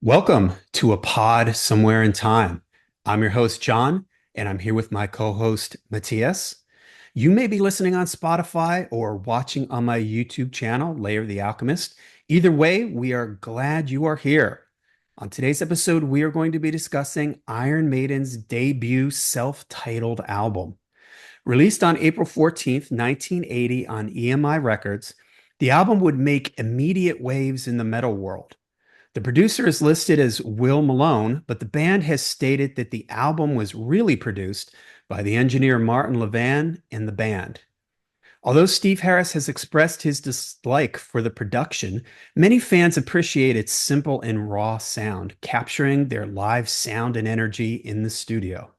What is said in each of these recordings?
Welcome to a pod somewhere in time. I'm your host, John, and I'm here with my co host, Matthias. You may be listening on Spotify or watching on my YouTube channel, Layer the Alchemist. Either way, we are glad you are here. On today's episode, we are going to be discussing Iron Maiden's debut self titled album. Released on April 14th, 1980, on EMI Records, the album would make immediate waves in the metal world. The producer is listed as Will Malone, but the band has stated that the album was really produced by the engineer Martin Levan and the band. Although Steve Harris has expressed his dislike for the production, many fans appreciate its simple and raw sound, capturing their live sound and energy in the studio.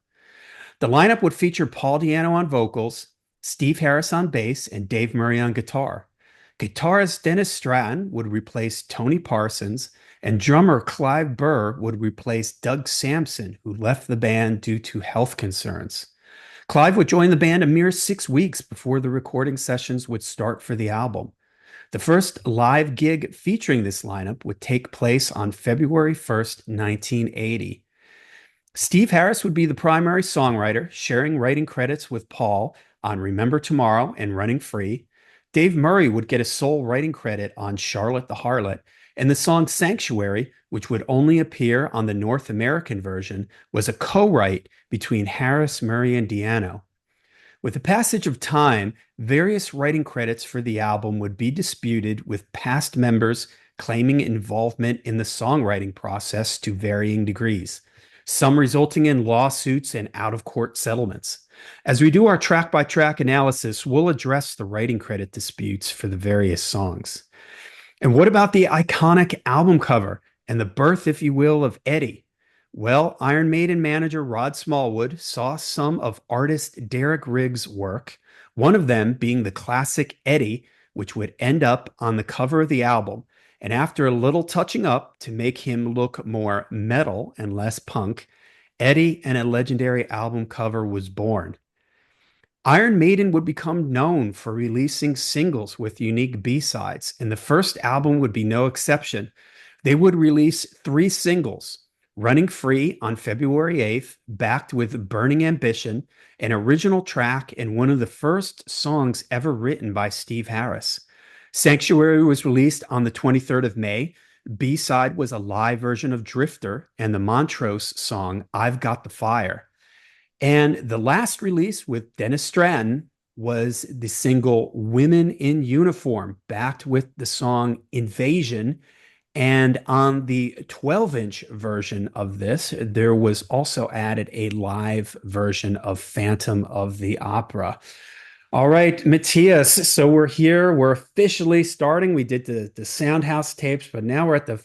The lineup would feature Paul Di'Anno on vocals, Steve Harris on bass, and Dave Murray on guitar. Guitarist Dennis Stratton would replace Tony Parsons, and drummer Clive Burr would replace Doug Sampson, who left the band due to health concerns. Clive would join the band a mere 6 weeks before the recording sessions would start for the album. The first live gig featuring this lineup would take place on February 1st, 1980. Steve Harris would be the primary songwriter, sharing writing credits with Paul on Remember Tomorrow and Running Free. Dave Murray would get a sole writing credit on Charlotte the Harlot, and the song Sanctuary, which would only appear on the North American version, was a co-write between Harris, Murray, and Di'Anno. With the passage of time, various writing credits for the album would be disputed, with past members claiming involvement in the songwriting process to varying degrees, some resulting in lawsuits and out-of-court settlements. As we do our track-by-track analysis, we'll address the writing credit disputes for the various songs. And what about the iconic album cover and the birth, if you will, of Eddie? Well, Iron Maiden manager Rod Smallwood saw some of artist Derek Riggs' work, one of them being the classic Eddie, which would end up on the cover of the album. And after a little touching up to make him look more metal and less punk, Eddie and a legendary album cover was born. Iron Maiden would become known for releasing singles with unique B-sides, and the first album would be no exception. They would release 3 singles: Running Free on February 8th, backed with Burning Ambition, an original track and one of the first songs ever written by Steve Harris. Sanctuary was released on the 23rd of May. B-side was a live version of Drifter and the Montrose song I've Got the Fire. And the last release with Dennis Stratton was the single Women in Uniform, backed with the song Invasion. And on the 12-inch version of this, there was also added a live version of Phantom of the Opera. All right, Matthias. So we're here. We're officially starting. We did the Soundhouse tapes, but now we're at the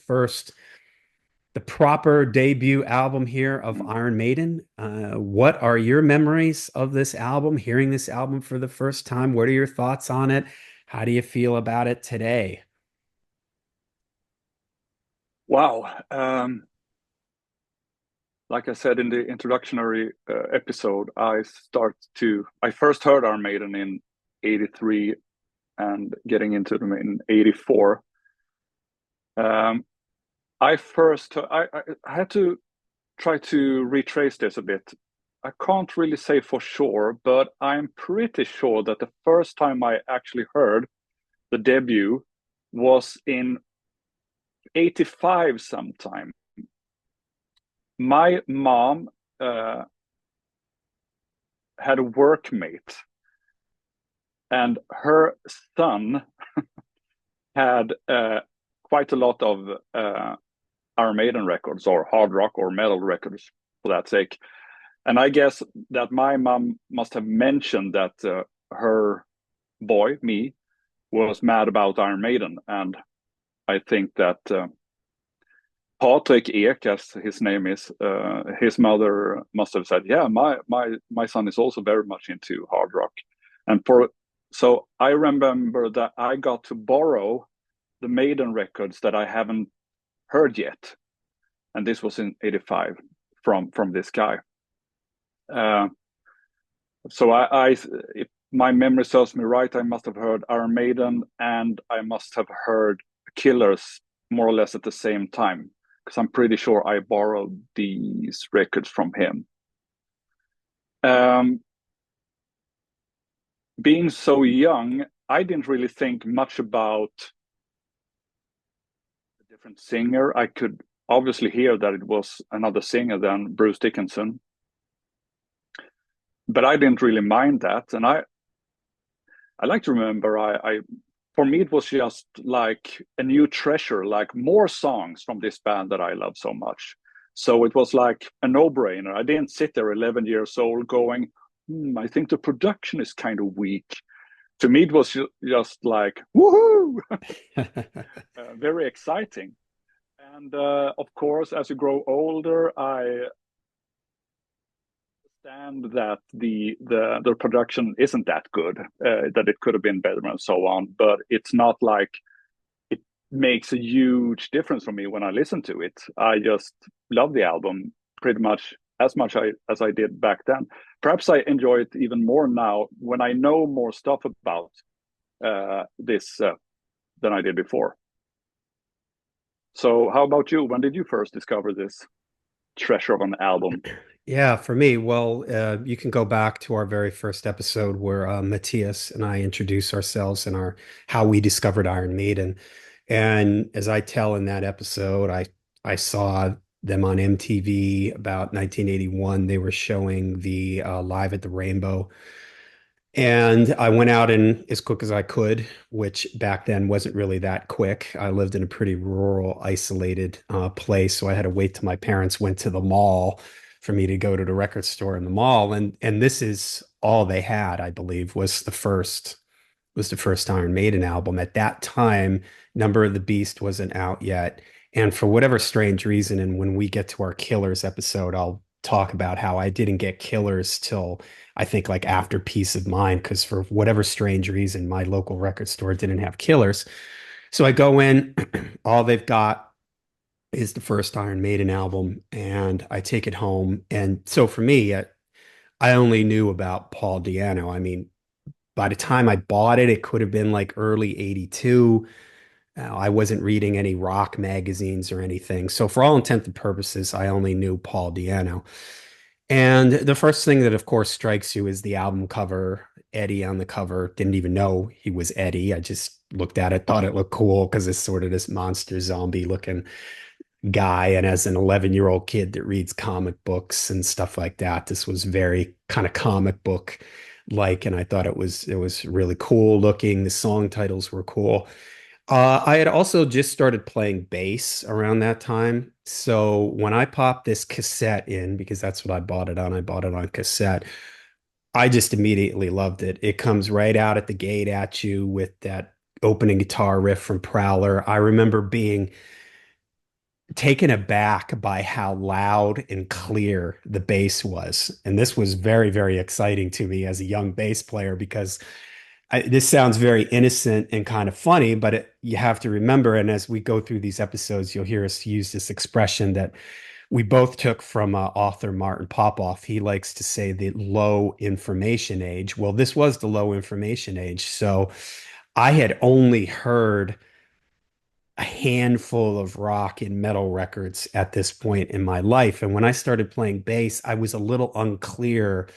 proper debut album here of Iron Maiden. What are your memories of this album, hearing this album for the first time? What are your thoughts on it? How do you feel about it today? Wow. Like I said in the introductory episode, I first heard Iron Maiden in 83 and getting into them in 84. I had to try to retrace this a bit. I can't really say for sure, but I'm pretty sure that the first time I actually heard the debut was in 85 sometime. My mom had a workmate, and her son had quite a lot of Iron Maiden records, or hard rock or metal records for that sake. And I guess that my mom must have mentioned that her boy, me, was mad about Iron Maiden. And I think that Patrik Ek, as his name is, his mother must have said, "Yeah, my son is also very much into hard rock." And so I remember that I got to borrow the Maiden records that I haven't heard yet, and this was in '85 from this guy. So if my memory serves me right, I must have heard Iron Maiden and I must have heard Killers more or less at the same time, because I'm pretty sure I borrowed these records from him. Um, Being so young, I didn't really think much about a different singer. I could obviously hear that it was another singer than Bruce Dickinson, but I didn't really mind that. And I like to remember, I for me it was just like a new treasure, like more songs from this band that I love so much. So it was like a no-brainer. I didn't sit there 11 years old going, I think the production is kind of weak. To me, it was just like, woohoo, very exciting. And of course, as you grow older, I understand that the production isn't that good, that it could have been better and so on. But it's not like it makes a huge difference for me when I listen to it. I just love the album pretty much as I did back then. Perhaps I enjoy it even more now when I know more stuff about this than I did before. So, how about you? When did you first discover this treasure of an album? Yeah, for me, well, you can go back to our very first episode where Matthias and I introduce ourselves and our how we discovered Iron Maiden. And as I tell in that episode, I saw them on MTV about 1981. They were showing the Live at the Rainbow. And I went out and as quick as I could, which back then wasn't really that quick. I lived in a pretty rural, isolated place, so I had to wait till my parents went to the mall for me to go to the record store in the mall. And this is all they had, I believe, was the first Iron Maiden album. At that time, Number of the Beast wasn't out yet. And for whatever strange reason, and when we get to our Killers episode, I'll talk about how I didn't get Killers till I think like after Peace of Mind, because for whatever strange reason, my local record store didn't have Killers. So I go in, all they've got is the first Iron Maiden album, and I take it home. And so for me, I only knew about Paul Diano. I mean, by the time I bought it, it could have been like early 82. I wasn't reading any rock magazines or anything. So for all intents and purposes, I only knew Paul Diano. And the first thing that, of course, strikes you is the album cover. Eddie on the cover. Didn't even know he was Eddie. I just looked at it, thought it looked cool because it's sort of this monster zombie looking guy. And as an 11-year-old kid that reads comic books and stuff like that, this was very kind of comic book like. And I thought it was really cool looking. The song titles were cool. I had also just started playing bass around that time. So when I popped this cassette in, because that's what I bought it on cassette. I just immediately loved it. It comes right out at the gate at you with that opening guitar riff from Prowler. I remember being taken aback by how loud and clear the bass was. And this was very, very exciting to me as a young bass player because this sounds very innocent and kind of funny, but you have to remember, and as we go through these episodes, you'll hear us use this expression that we both took from author Martin Popoff. He likes to say the low information age. Well, this was the low information age. So I had only heard a handful of rock and metal records at this point in my life. And when I started playing bass, I was a little unclear.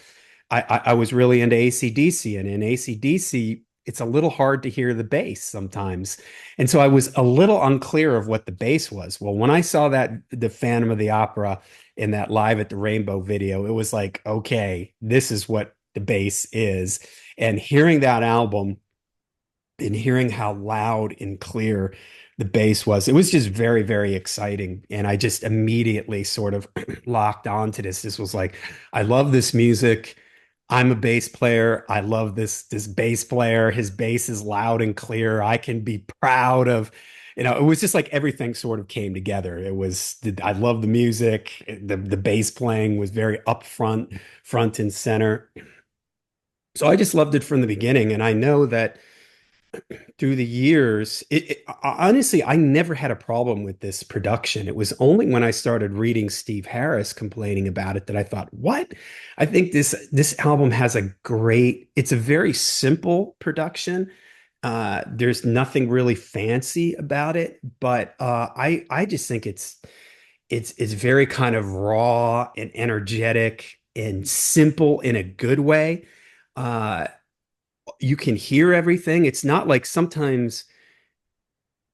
I was really into AC/DC, and in AC/DC, it's a little hard to hear the bass sometimes. And so I was a little unclear of what the bass was. Well, when I saw that the Phantom of the Opera in that Live at the Rainbow video, it was like, okay, this is what the bass is. And hearing that album and hearing how loud and clear the bass was, it was just very, very exciting. And I just immediately sort of locked onto this. This was like, I love this music. I'm a bass player. I love this bass player. His bass is loud and clear. I can be proud of, it was just like everything sort of came together. I love the music. The bass playing was very upfront, front and center. So I just loved it from the beginning. And I know that through the years, honestly, I never had a problem with this production. It was only when I started reading Steve Harris complaining about it that I thought, what? I think this album has it's a very simple production. There's nothing really fancy about it, but I just think it's very kind of raw and energetic and simple in a good way. Uh, you can hear everything. It's not like sometimes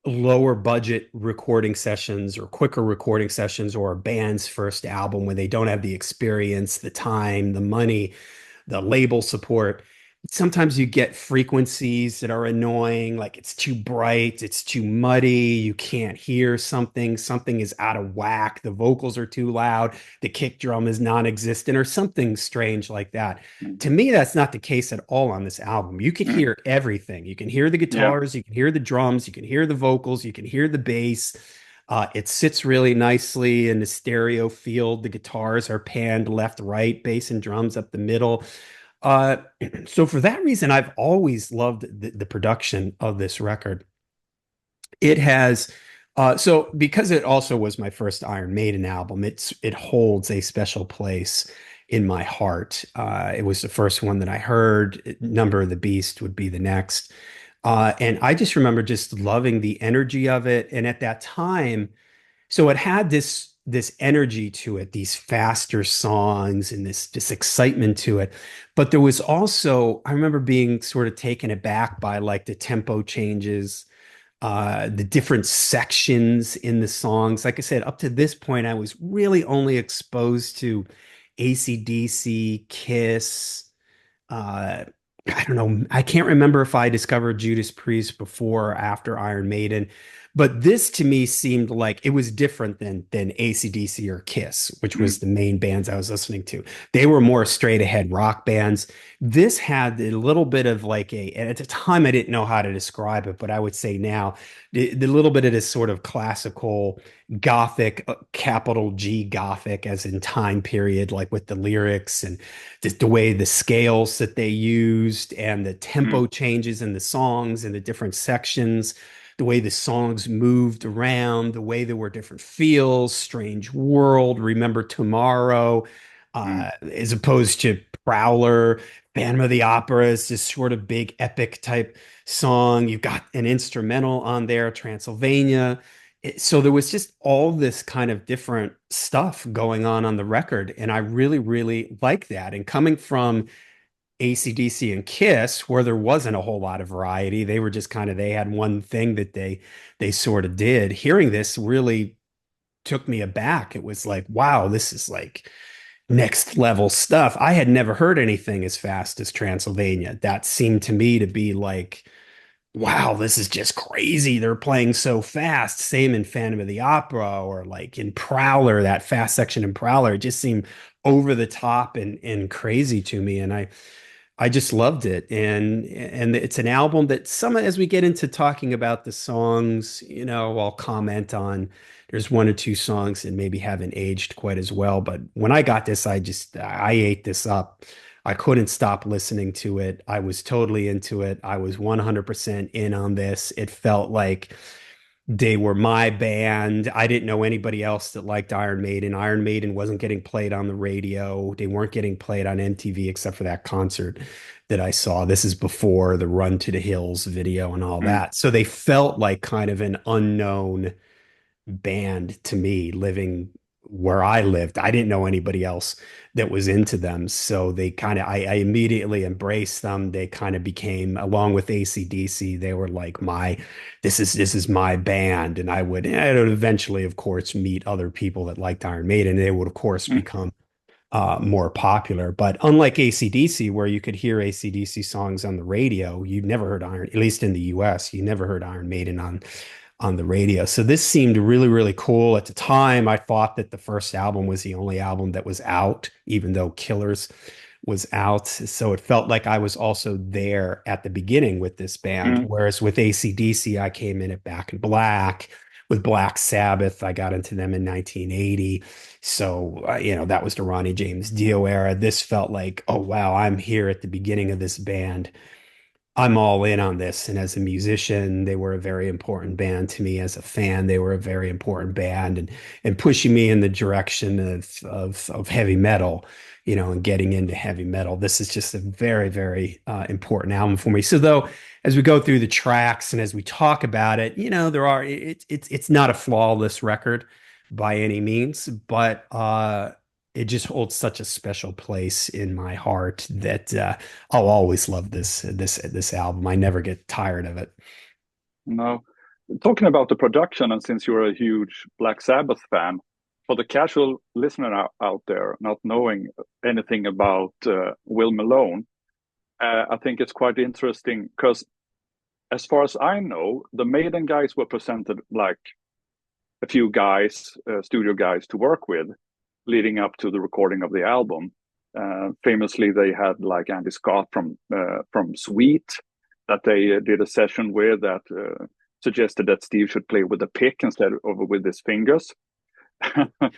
lower budget recording sessions or quicker recording sessions or a band's first album when they don't have the experience, the time, the money, the label support. Sometimes you get frequencies that are annoying, like it's too bright, it's too muddy, you can't hear something, something is out of whack, the vocals are too loud, the kick drum is non-existent, or something strange like that. Mm. To me, that's not the case at all on this album. You can Mm. hear everything. You can hear the Yeah. guitars, you can hear the drums, you can hear the vocals, you can hear the bass. It sits really nicely in the stereo field. The guitars are panned left, right, bass and drums up the middle. Uh, so for that reason, I've always loved the production of this record. It has, so because it also was my first Iron Maiden album, it holds a special place in my heart. It was the first one that I heard. Number of the Beast would be the next. And I just remember just loving the energy of it. And at that time, so it had this energy to it, these faster songs and this excitement to it. But there was also, I remember being sort of taken aback by like the tempo changes, the different sections in the songs. Like I said, up to this point, I was really only exposed to AC/DC, Kiss, uh, I don't know. I can't remember if I discovered Judas Priest before or after Iron Maiden, but this to me seemed like it was different than AC/DC or Kiss, which Mm. was the main bands I was listening to. They were more straight ahead rock bands. This had a little bit of like a, and at the time I didn't know how to describe it, but I would say now the little bit of this sort of classical Gothic, capital G Gothic, as in time period, like with the lyrics and the way the scales that they used and the Mm. tempo changes in the songs and the different sections, the way the songs moved around, the way there were different feels, Strange World, Remember Tomorrow, Mm. as opposed to Prowler, Phantom of the Opera is this sort of big epic type song. You've got an instrumental on there, Transylvania. So there was just all this kind of different stuff going on the record, and I really, really like that. And coming from AC/DC and Kiss, where there wasn't a whole lot of variety, they were just kind of they had one thing that they sort of did. Hearing this really took me aback. It was like, wow, this is like next level stuff. I had never heard anything as fast as Transylvania. That seemed to me to be like, wow, this is just crazy. They're playing so fast. Same in Phantom of the Opera or like in Prowler, that fast section in Prowler. It just seemed over the top and crazy to me. And I just loved it. And it's an album that some as we get into talking about the songs, I'll comment on there's one or two songs that maybe haven't aged quite as well. But when I got this, I ate this up. I couldn't stop listening to it. I was totally into it. I was 100% in on this. It felt like they were my band. I didn't know anybody else that liked Iron Maiden. Iron Maiden wasn't getting played on the radio. They weren't getting played on MTV except for that concert that I saw. This is before the Run to the Hills video and all Mm. that. So they felt like kind of an unknown band to me living where I lived. I didn't know anybody else that was into them. So they kind of, I immediately embraced them. They kind of became, along with AC/DC, they were like this is my band. And I would eventually, of course, meet other people that liked Iron Maiden. They would, of course, Mm. become more popular. But unlike AC/DC, where you could hear AC/DC songs on the radio, you never heard Iron, at least in the US, you never heard Iron Maiden on the radio. So this seemed really, really cool. At the time, I thought that the first album was the only album that was out, even though Killers was out. So it felt like I was also there at the beginning with this band. Mm. Whereas with AC/DC, I came in at Back in Black. With Black Sabbath, I got into them in 1980. So, that was the Ronnie James Dio era. This felt like, oh, wow, I'm here at the beginning of this band. I'm all in on this. And as a musician, they were a very important band to me. As a fan, they were a very important band and pushing me in the direction of heavy metal, and getting into heavy metal. This is just a very, very important album for me. So though, as we go through the tracks and as we talk about it, there are it's not a flawless record. by any means, but it just holds such a special place in my heart that I'll always love this album. I never get tired of it. No, talking about the production, and since you're a huge Black Sabbath fan, for the casual listener out there not knowing anything about Will Malone, I think it's quite interesting because, as far as I know, the Maiden guys were presented like a few guys, studio guys to work with, leading up to the recording of the album. Famously, they had like Andy Scott from Sweet that they did a session with that suggested that Steve should play with a pick instead of with his fingers.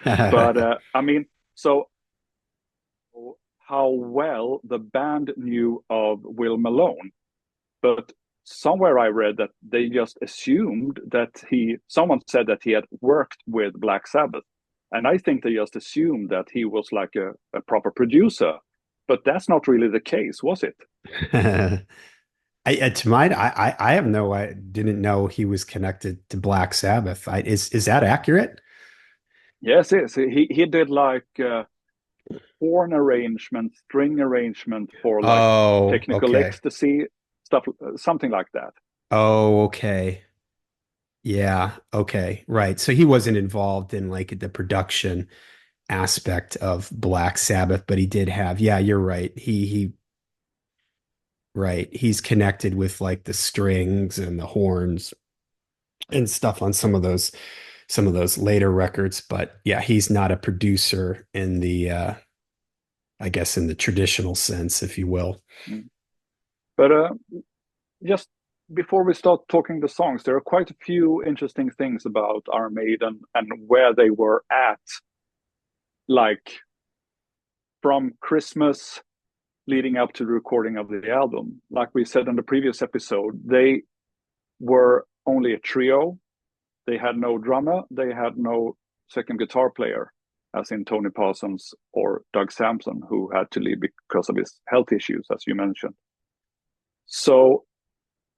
But I mean, so how well the band knew of Will Malone, but somewhere I read that they just assumed that someone said that he had worked with Black Sabbath. And I think they just assumed that he was like a proper producer. But that's not really the case, was it? To mine, I have no, I didn't know he was connected to Black Sabbath. Is that accurate? Yes, yes. He did like horn arrangement, string arrangement for like Oh, technical okay. ecstasy, stuff, something like that. Oh, okay. Yeah, okay. Right. So he wasn't involved in like the production aspect of Black Sabbath, but he did have, yeah, you're right. Right. He's connected with like the strings and the horns and stuff on some of those later records, but yeah, he's not a producer in the I guess in the traditional sense, if you will. Mm. But just before we start talking the songs, there are quite a few interesting things about Iron Maiden and where they were at, like from Christmas leading up to the recording of the album. Like we said in the previous episode, they were only a trio. They had no drummer, they had no second guitar player, as in Tony Parsons or Doug Sampson, who had to leave because of his health issues, as you mentioned. So,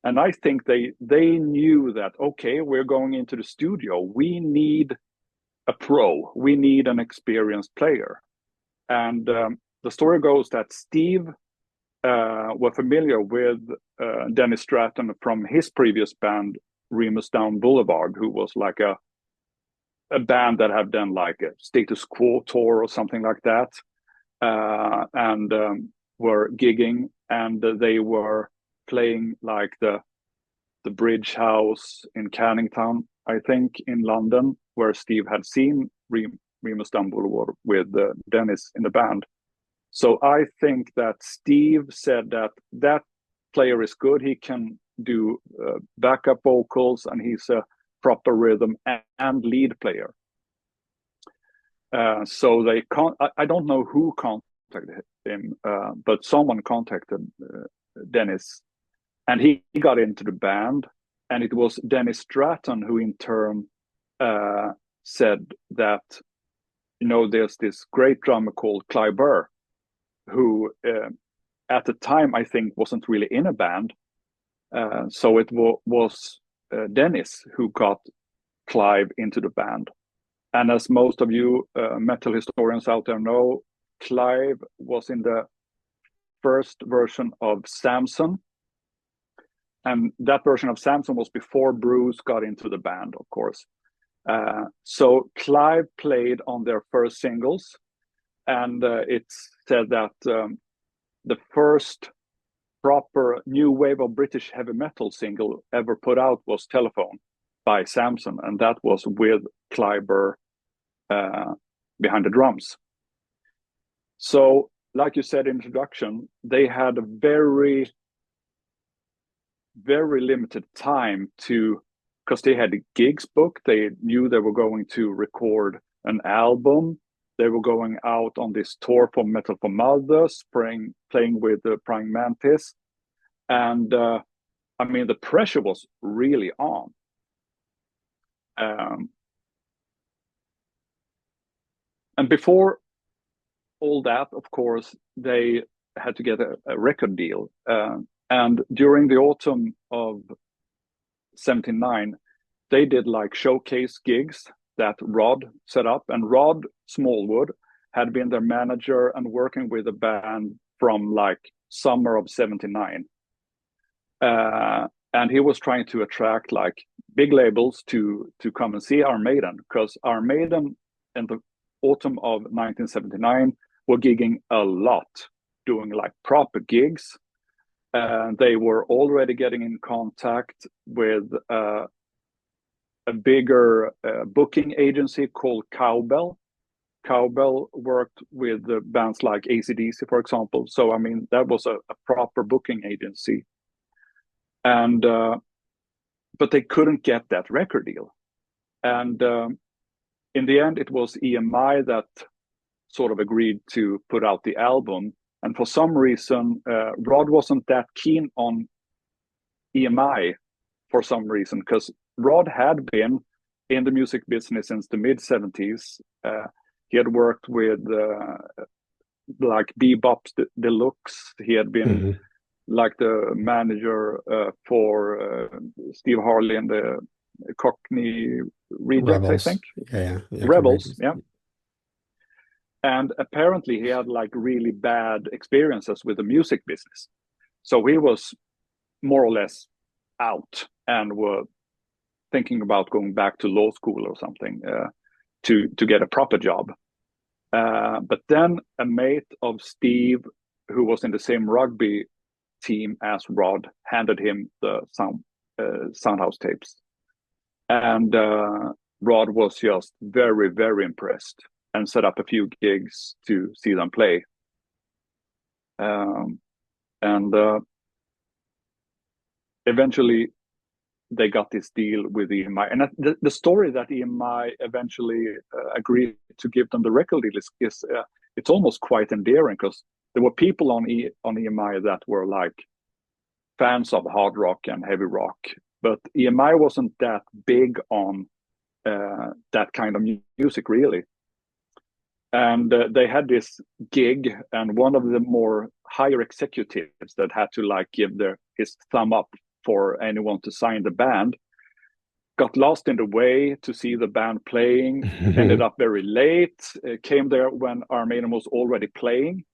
and I think they knew that, okay, we're going into the studio. We need a pro. We need an experienced player. And the story goes that Steve were familiar with Dennis Stratton from his previous band, Remus Down Boulevard, who was like a band that had done like a Status Quo tour or something like that, and were gigging, and they were playing like the Bridge House in Canning Town, I think, in London, where Steve had seen Remus Down Boulevard with Dennis in the band. So I think that Steve said that that player is good. He can do backup vocals, and he's a proper rhythm and lead player. So they can't. I don't know who contacted him, but someone contacted Dennis, and he got into the band. And it was Dennis Stratton who, in turn, said that, you know, there's this great drummer called Clive Burr, who at the time I think wasn't really in a band. So it was Dennis who got Clive into the band. And as most of you metal historians out there know, Clive was in the first version of Samson. And that version of Samson was before Bruce got into the band, of course. So Clive played on their first singles. And it's said that the first proper new wave of British heavy metal single ever put out was Telephone by Samson. And that was with Clive Burr behind the drums. So, like you said in introduction, they had a very, very limited time to, because they had gigs booked. They knew they were going to record an album. They were going out on this tour for Metal for Mothers, playing with the Praying Mantis. And I mean, the pressure was really on. Um, and before all that, of course, they had to get a record deal. And during the autumn of 79, they did like showcase gigs that Rod set up. And Rod Smallwood had been their manager and working with the band from like summer of '79. And he was trying to attract like big labels to come and see Iron Maiden, because Iron Maiden in the autumn of 1979 were gigging a lot, doing like proper gigs. They were already getting in contact with a bigger booking agency called Cowbell. Cowbell worked with bands like AC/DC, for example. So, I mean, that was a proper booking agency. And but they couldn't get that record deal. And in the end, it was EMI that sort of agreed to put out the album. And for some reason, Rod wasn't that keen on EMI for some reason, because Rod had been in the music business since the mid '70s. He had worked with like Bebop Deluxe. He had been like the manager for Steve Harley and the Cockney Rejects, I Rebels. think. Yeah, Rebels, yeah. And apparently he had like really bad experiences with the music business. So he was more or less out and were thinking about going back to law school or something to get a proper job. But then a mate of Steve, who was in the same rugby team as Rod, handed him the Soundhouse tapes. And Rod was just very, very impressed and set up a few gigs to see them play. And eventually they got this deal with EMI. And the story that EMI eventually agreed to give them the record deal is it's almost quite endearing, because there were people on EMI that were like fans of hard rock and heavy rock, but EMI wasn't that big on that kind of music, really. And they had this gig, and one of the more higher executives that had to like give his thumb up for anyone to sign the band got lost in the way to see the band playing, ended up very late, came there when Iron Maiden was already playing,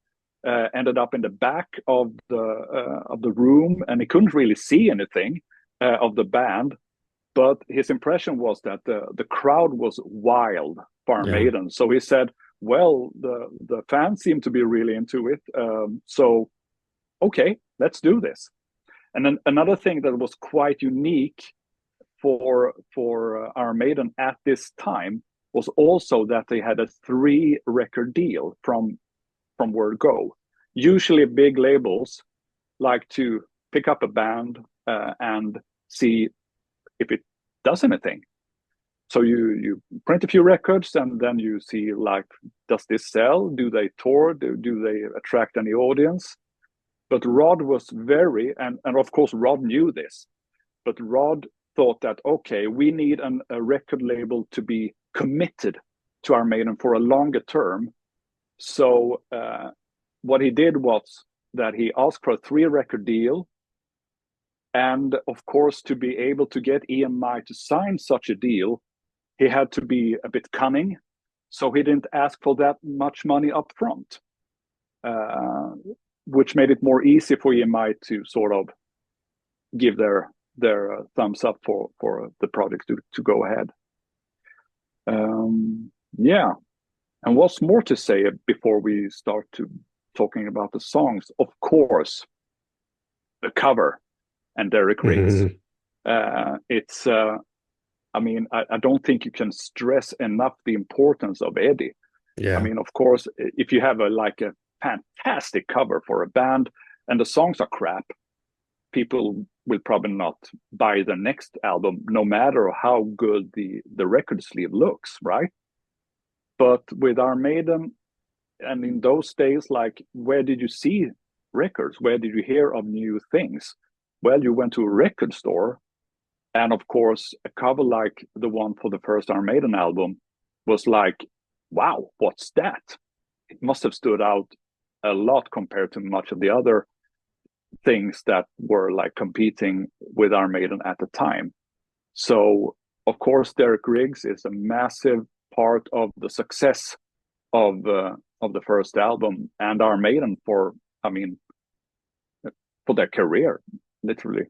ended up in the back of the room, and he couldn't really see anything of the band. But his impression was that the crowd was wild for Iron Maiden. So he said, well, the fans seem to be really into it. So, okay, let's do this. And then another thing that was quite unique for Iron Maiden at this time was also that they had a 3-record deal from word go. Usually big labels like to pick up a band and see if it does anything. So you print a few records, and then you see like, does this sell? Do they tour? Do they attract any audience? But Rod was very, and of course Rod knew this, but Rod thought that, okay, we need a record label to be committed to Iron Maiden for a longer term. So what he did was that he asked for a 3-record deal. And of course, to be able to get EMI to sign such a deal, he had to be a bit cunning. So he didn't ask for that much money up front, which made it more easy for EMI to sort of give their thumbs up for the project to go ahead. Yeah. And what's more to say before we start to talking about the songs? Of course, the cover and Derek Riggs. It's I mean, I don't think you can stress enough the importance of Eddie. I mean, of course, if you have a fantastic cover for a band and the songs are crap, people will probably not buy the next album, no matter how good the record sleeve looks, right? But with Iron Maiden, and in those days, like, where did you see records? Where did you hear of new things? Well, you went to a record store, and of course, a cover like the one for the first Iron Maiden album was like, wow, what's that? It must have stood out a lot compared to much of the other things that were like competing with Iron Maiden at the time. So, of course, Derek Riggs is a massive part of the success of the first album and Iron Maiden for, I mean, for their career, literally.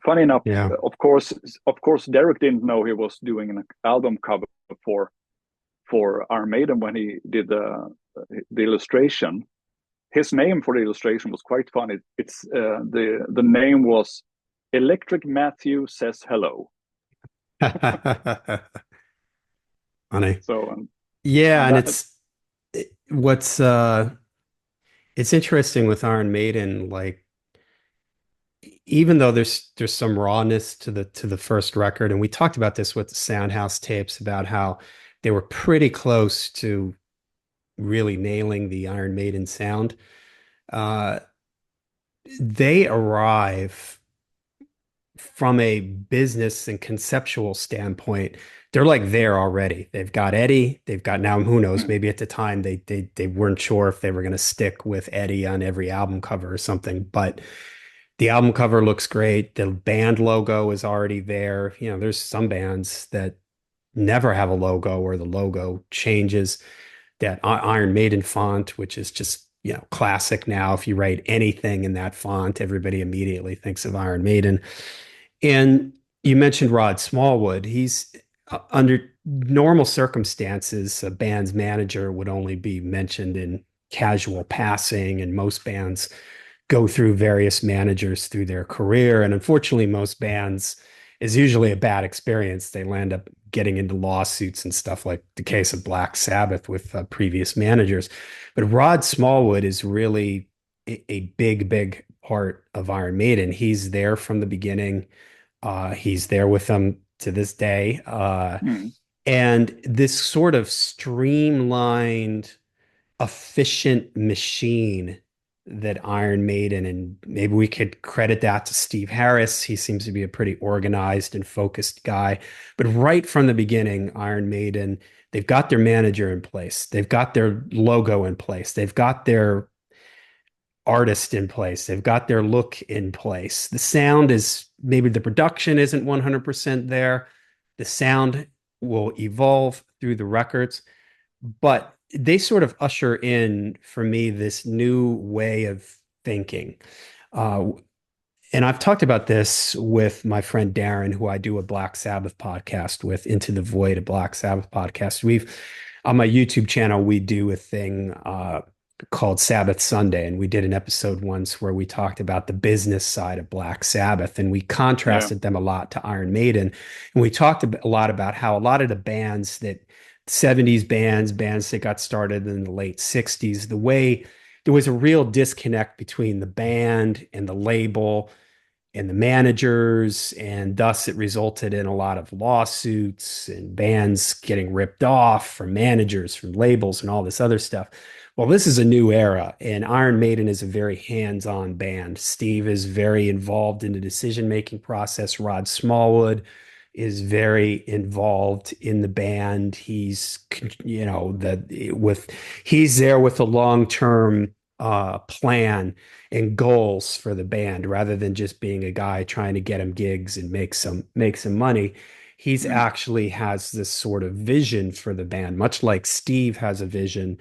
Funny enough, Yeah. of course, Derek didn't know he was doing an album cover for Iron Maiden when he did the illustration. His name for the illustration was quite funny. It's the name was Electric Matthew Says Hello. Funny. So Yeah, and and that what's it's interesting with Iron Maiden, like even though there's some rawness to the first record, and we talked about this with the Soundhouse tapes about how they were pretty close to really nailing the Iron Maiden sound. Uh, they arrive from a business and conceptual standpoint. They're like there already. They've got Eddie. They've got now who knows, maybe at the time they weren't sure if they were going to stick with Eddie on every album cover or something, but the album cover looks great. The band logo is already there. You know, there's some bands that never have a logo or the logo changes. That Iron Maiden font, which is just, you know, classic now. If you write anything in that font, everybody immediately thinks of Iron Maiden. And you mentioned Rod Smallwood. He's under normal circumstances, a band's manager would only be mentioned in casual passing, and most bands go through various managers through their career. And unfortunately, most bands is usually a bad experience. They land up getting into lawsuits and stuff like the case of Black Sabbath with previous managers. But Rod Smallwood is really a big, big part of Iron Maiden. He's there from the beginning. He's there with them to this day. mm, And this sort of streamlined, efficient machine that Iron Maiden, and maybe we could credit that to Steve Harris. He seems to be a pretty organized and focused guy. But right from the beginning, Iron Maiden, they've got their manager in place. They've got their logo in place. They've got their artist in place. They've got their look in place. The sound is maybe the production isn't 100% there. The sound will evolve through the records, but they sort of usher in for me this new way of thinking. Uh, and I've talked about this with my friend Darren, who I do a Black Sabbath podcast with, Into the Void, a Black Sabbath podcast. We've on my YouTube channel, we do a thing called Sabbath Sunday, and we did an episode once where we talked about the business side of Black Sabbath, and we yeah. contrasted them a lot to Iron Maiden, and we talked a lot about how a lot of the bands that 70s bands that got started in the late 60s, the way there was a real disconnect between the band and the label and the managers, and thus it resulted in a lot of lawsuits and bands getting ripped off from managers, from labels, and all this other stuff. Well, this is a new era, and Iron Maiden is a very hands-on band. Steve is very involved in the decision-making process. Rod Smallwood is very involved in the band. He's, you know, he's there with a long-term plan and goals for the band rather than just being a guy trying to get him gigs and make some money. He's Mm, actually has this sort of vision for the band, much like Steve has a vision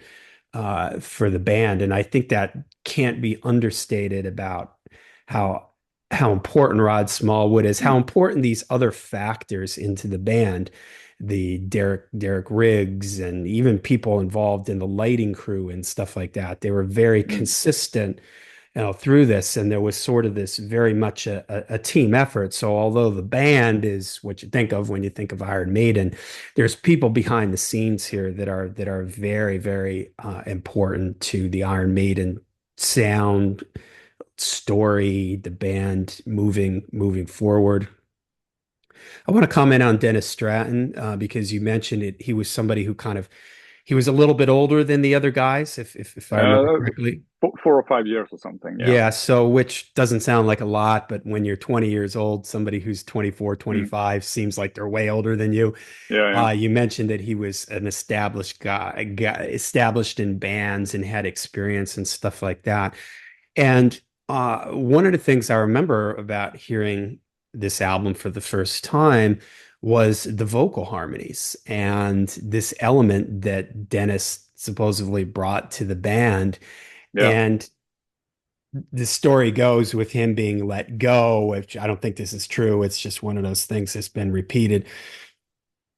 for the band. And I think that can't be understated about how how important Rod Smallwood is, how mm, important these other factors into the band, the Derek Riggs, and even people involved in the lighting crew and stuff like that. They were very mm, consistent, you know, through this, and there was sort of this very much a team effort. So although the band is what you think of when you think of Iron Maiden, there's people behind the scenes here that are very, very important to the Iron Maiden sound, story, the band moving forward. I want to comment on Dennis Stratton because you mentioned it. He was somebody who kind of he was a little bit older than the other guys, if I remember uh, correctly. 4 or 5 years or something. Yeah. Yeah, so which doesn't sound like a lot, but when you're 20 years old, somebody who's 24, Mm, 25 seems like they're way older than you. yeah. Yeah. You mentioned that he was an established guy, established in bands and had experience and stuff like that. And one of the things I remember about hearing this album for the first time was the vocal harmonies and this element that Dennis supposedly brought to the band. Yeah. And the story goes with him being let go, which I don't think this is true. It's just one of those things that's been repeated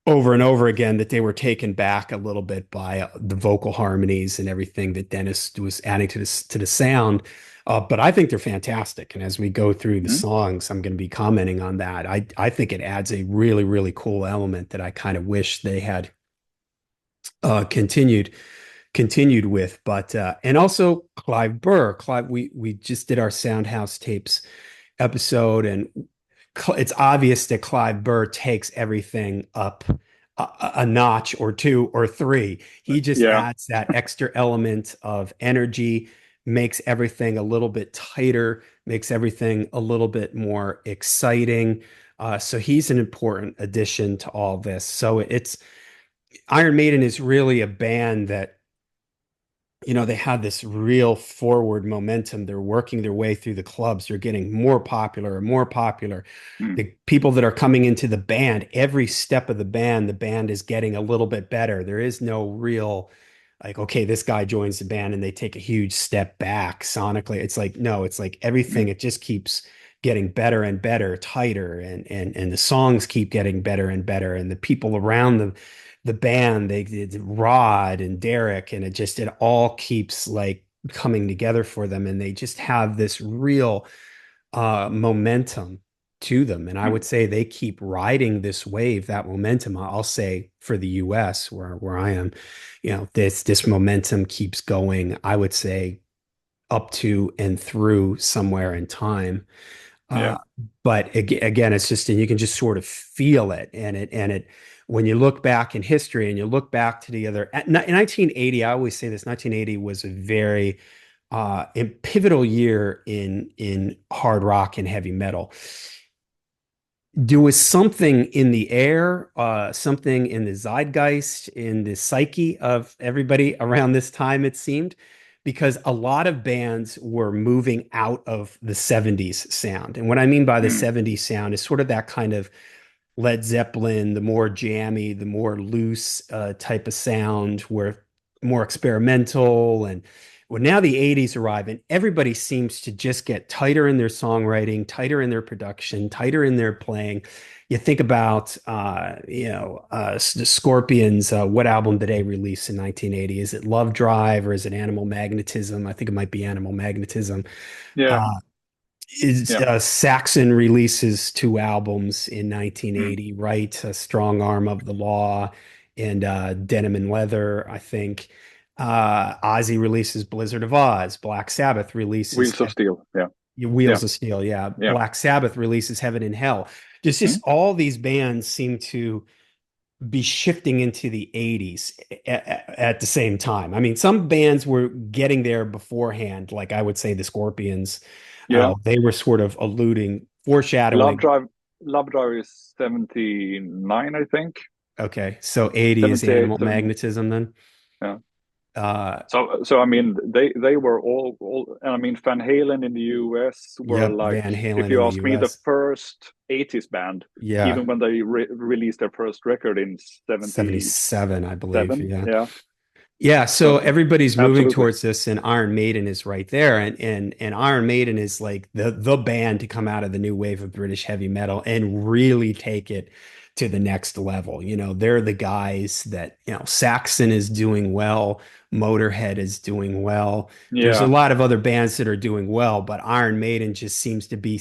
over and over again, that they were taken back a little bit by the vocal harmonies and everything that Dennis was adding to the sound. But I think they're fantastic. And as we go through the Mm. songs, I'm going to be commenting on that. I think it adds a really, really cool element that I kind of wish they had continued with. But and also Clive Burr. We just did our Soundhouse tapes episode, and it's obvious that Clive Burr takes everything up a notch or two or three. He just Yeah. adds that extra element of energy, makes everything a little bit tighter, makes everything a little bit more exciting. So he's an important addition to all this. So it's Iron Maiden is really a band that, they had this real forward momentum. They're working their way through the clubs. They're getting more popular and more popular. Mm. The people that are coming into the band, every step of the band is getting a little bit better. There is no real, like, okay, this guy joins the band and they take a huge step back sonically. It's like, no, it's like everything, Mm. it just keeps getting better and better, tighter, and the songs keep getting better and better. And the people around the band, Rod and Derek, and it all keeps like coming together for them, and they just have this real momentum to them. And I Mm. would say they keep riding this wave, that momentum. I'll say for the US where I am, this momentum keeps going, I would say up to and through somewhere in time. Yeah. Uh, but again, it's just, and you can just sort of feel it. When you look back in history and you look back to the other, in 1980, I always say this, 1980 was a very pivotal year in hard rock and heavy metal. There was something in the air, something in the zeitgeist, in the psyche of everybody around this time, it seemed, because a lot of bands were moving out of the 70s sound. And what I mean by the Mm. 70s sound is sort of that kind of Led Zeppelin, the more jammy, the more loose type of sound, where more experimental. And well, now the 80s arrive, and everybody seems to just get tighter in their songwriting, tighter in their production, tighter in their playing. You think about, the Scorpions. What album did they release in 1980? Is it Love Drive or is it Animal Magnetism? I think it might be Animal Magnetism. Yeah. Uh, is Yeah. Saxon releases two albums in Mm. 1980, right? A Strong Arm of the Law and Denim and Leather, I think. Ozzy releases Blizzard of Oz. Black Sabbath releases Wheels of Steel. Yeah. Yeah. Wheels of Steel. Yeah. Yeah. Black Sabbath releases Heaven and Hell. Just Mm. all these bands seem to be shifting into the 80s at the same time. I mean, some bands were getting there beforehand, like I would say the Scorpions. Yeah. They were sort of alluding, Love foreshadowing. Drive. Love Drive is 79, I think. Okay, so 80 is 78, Animal 70. Magnetism then. Yeah. Uh, So I mean, they were all, and I mean, Van Halen in the US were yep, like, Van if Halen in you the ask me, the US. first 80s band, Yeah, even when they released their first record in 77. 77, I believe. Yeah. Yeah. Yeah, so So everybody's moving absolutely. towards this, and Iron Maiden is right there, and Iron Maiden is like the band to come out of the new wave of British heavy metal and really take it to the next level. They're the guys that, Saxon is doing well, Motorhead is doing well. There's a Yeah. lot of other bands that are doing well, but Iron Maiden just seems to be.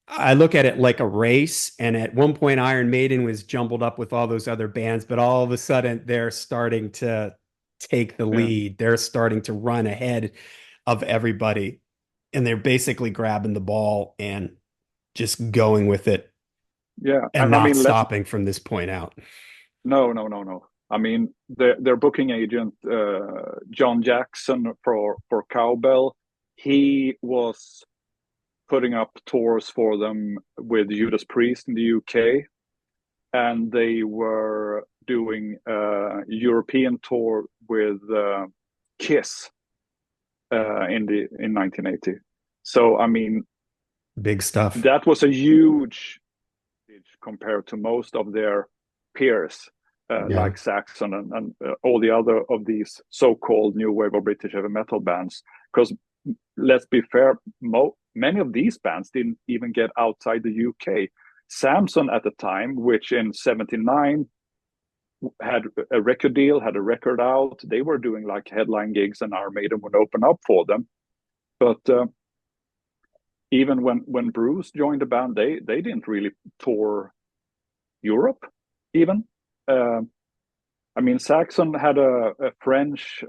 I look at it like a race, and at one point, Iron Maiden was jumbled up with all those other bands, but all of a sudden, they're starting to take the Yeah. lead. They're starting to run ahead of everybody, and they're basically grabbing the ball and just going with it Yeah. and And I not mean, let's stopping from this point out. no, no, no, no. I mean, their booking agent, John Jackson for Cowbell, he was putting up tours for them with Judas Priest in the UK, and they were doing a European tour with Kiss in 1980. So I mean, Big stuff. that was a huge compared to most of their peers, Yeah. like Saxon and all the other of these so-called new wave of British heavy metal bands. Because let's be fair, many of these bands didn't even get outside the UK. Samson at the time, which in '79 had a record deal, had a record out, they were doing like headline gigs, and Iron Maiden would open up for them. But even when Bruce joined the band, they didn't really tour Europe even. Uh, I mean, Saxon had a French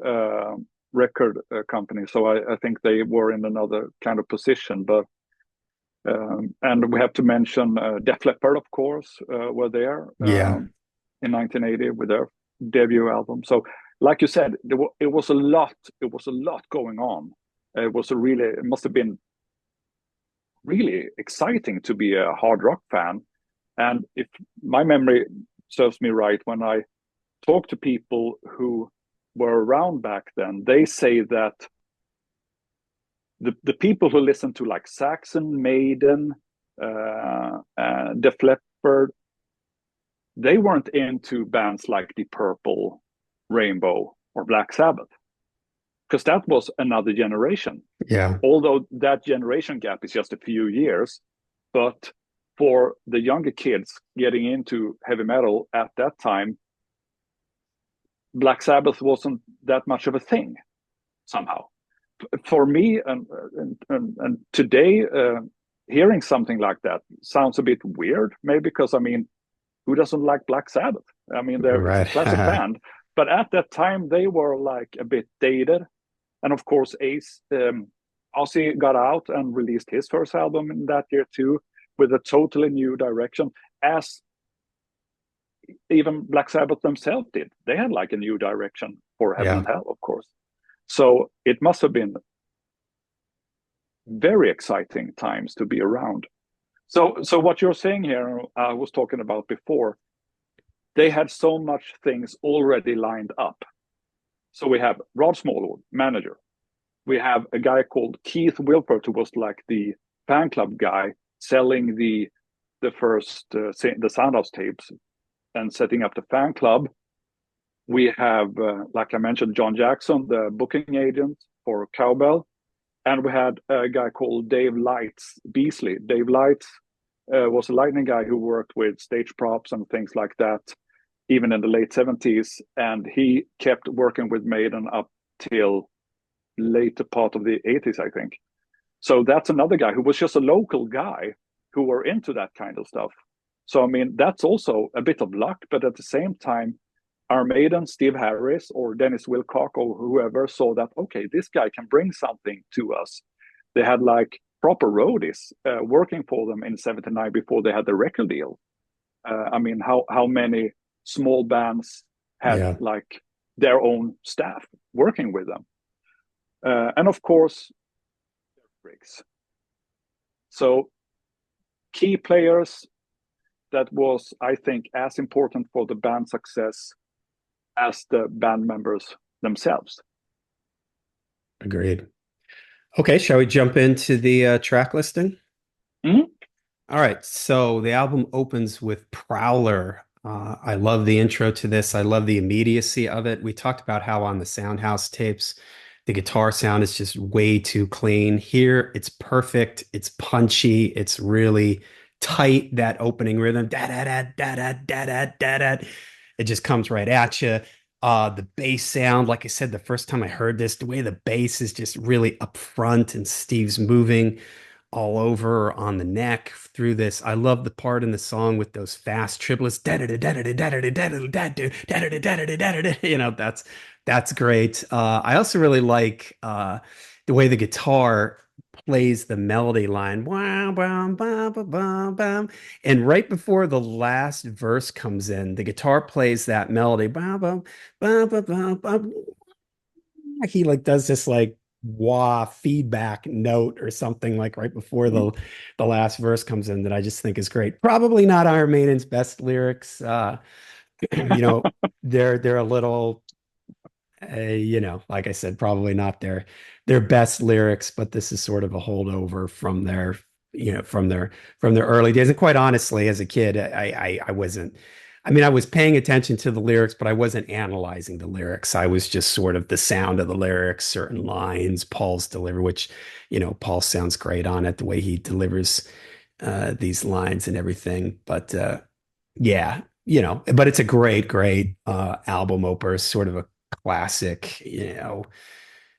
record company, so I think they were in another kind of position. But and we have to mention Def Leppard, of course, were there Yeah. in 1980 with their debut album. So, like you said, it was a lot. It was a lot going on. It must have been really exciting to be a hard rock fan. And if my memory serves me right, when I talk to people who were around back then, they say that the people who listen to like Saxon, Maiden, Def Leppard, they weren't into bands like Deep Purple, Rainbow, or Black Sabbath, because that was another generation. Yeah. Although that generation gap is just a few years, but for the younger kids getting into heavy metal at that time, Black Sabbath wasn't that much of a thing somehow. For me, and today, hearing something like that sounds a bit weird, maybe because I mean, who doesn't like Black Sabbath? I mean, it's a classic Right. band, but at that time they were like a bit dated, and of course, Ozzy got out and released his first album in that year too, with a totally new direction, as even Black Sabbath themselves did. They had like a new direction for Heaven Yeah. and Hell, of course. So it must have been very exciting times to be around. So what you're saying here, I was talking about before, they had so much things already lined up. So we have Rod Smallwood, manager. We have a guy called Keith Wilford, who was like the fan club guy, selling the first the Soundhouse tapes and setting up the fan club. We have, like I mentioned, John Jackson, the booking agent for Cowbell, and we had a guy called Dave Lights Beasley. Dave Lights was a lightning guy who worked with stage props and things like that, even in the late '70s, and he kept working with Maiden up till later part of the '80s, I think. So that's another guy who was just a local guy who were into that kind of stuff. So I mean, that's also a bit of luck, but at the same time, Iron Maiden, Steve Harris, or Dennis Wilcock, or whoever saw that, okay, this guy can bring something to us. They had like proper roadies working for them in '79 before they had the record deal. I mean, how many small bands had Yeah. like their own staff working with them? And of course, Briggs. So key players that was, I think, as important for the band success as the band members themselves. Agreed. Okay, shall we jump into the track listing? Mm-hmm. All right, so the album opens with Prowler. I love the intro to this. I love the immediacy of it. We talked about how on the Soundhouse tapes, the guitar sound is just way too clean. Here, it's perfect. It's punchy. It's really tight, that opening rhythm. Da da da da da da da da da. It just comes right at you. The bass sound, like I said, the first time I heard this, the way the bass is just really upfront and Steve's moving all over on the neck through this. I love the part in the song with those fast triplets. You know, that's great. I also really like the way the guitar plays the melody line. And right before the last verse comes in, the guitar plays that melody. He like does this like wah feedback note or something like right before the last verse comes in that I just think is great. Probably not Iron Maiden's best lyrics. You know, they're a little you know, like I said, probably not their best lyrics, but this is sort of a holdover from their from their early days. And quite honestly, as a kid, I wasn't. I mean, I was paying attention to the lyrics, but I wasn't analyzing the lyrics. I was just sort of the sound of the lyrics, certain lines, Paul's delivery, which, Paul sounds great on it, the way he delivers these lines and everything. But yeah, but it's a great album opener, sort of a classic,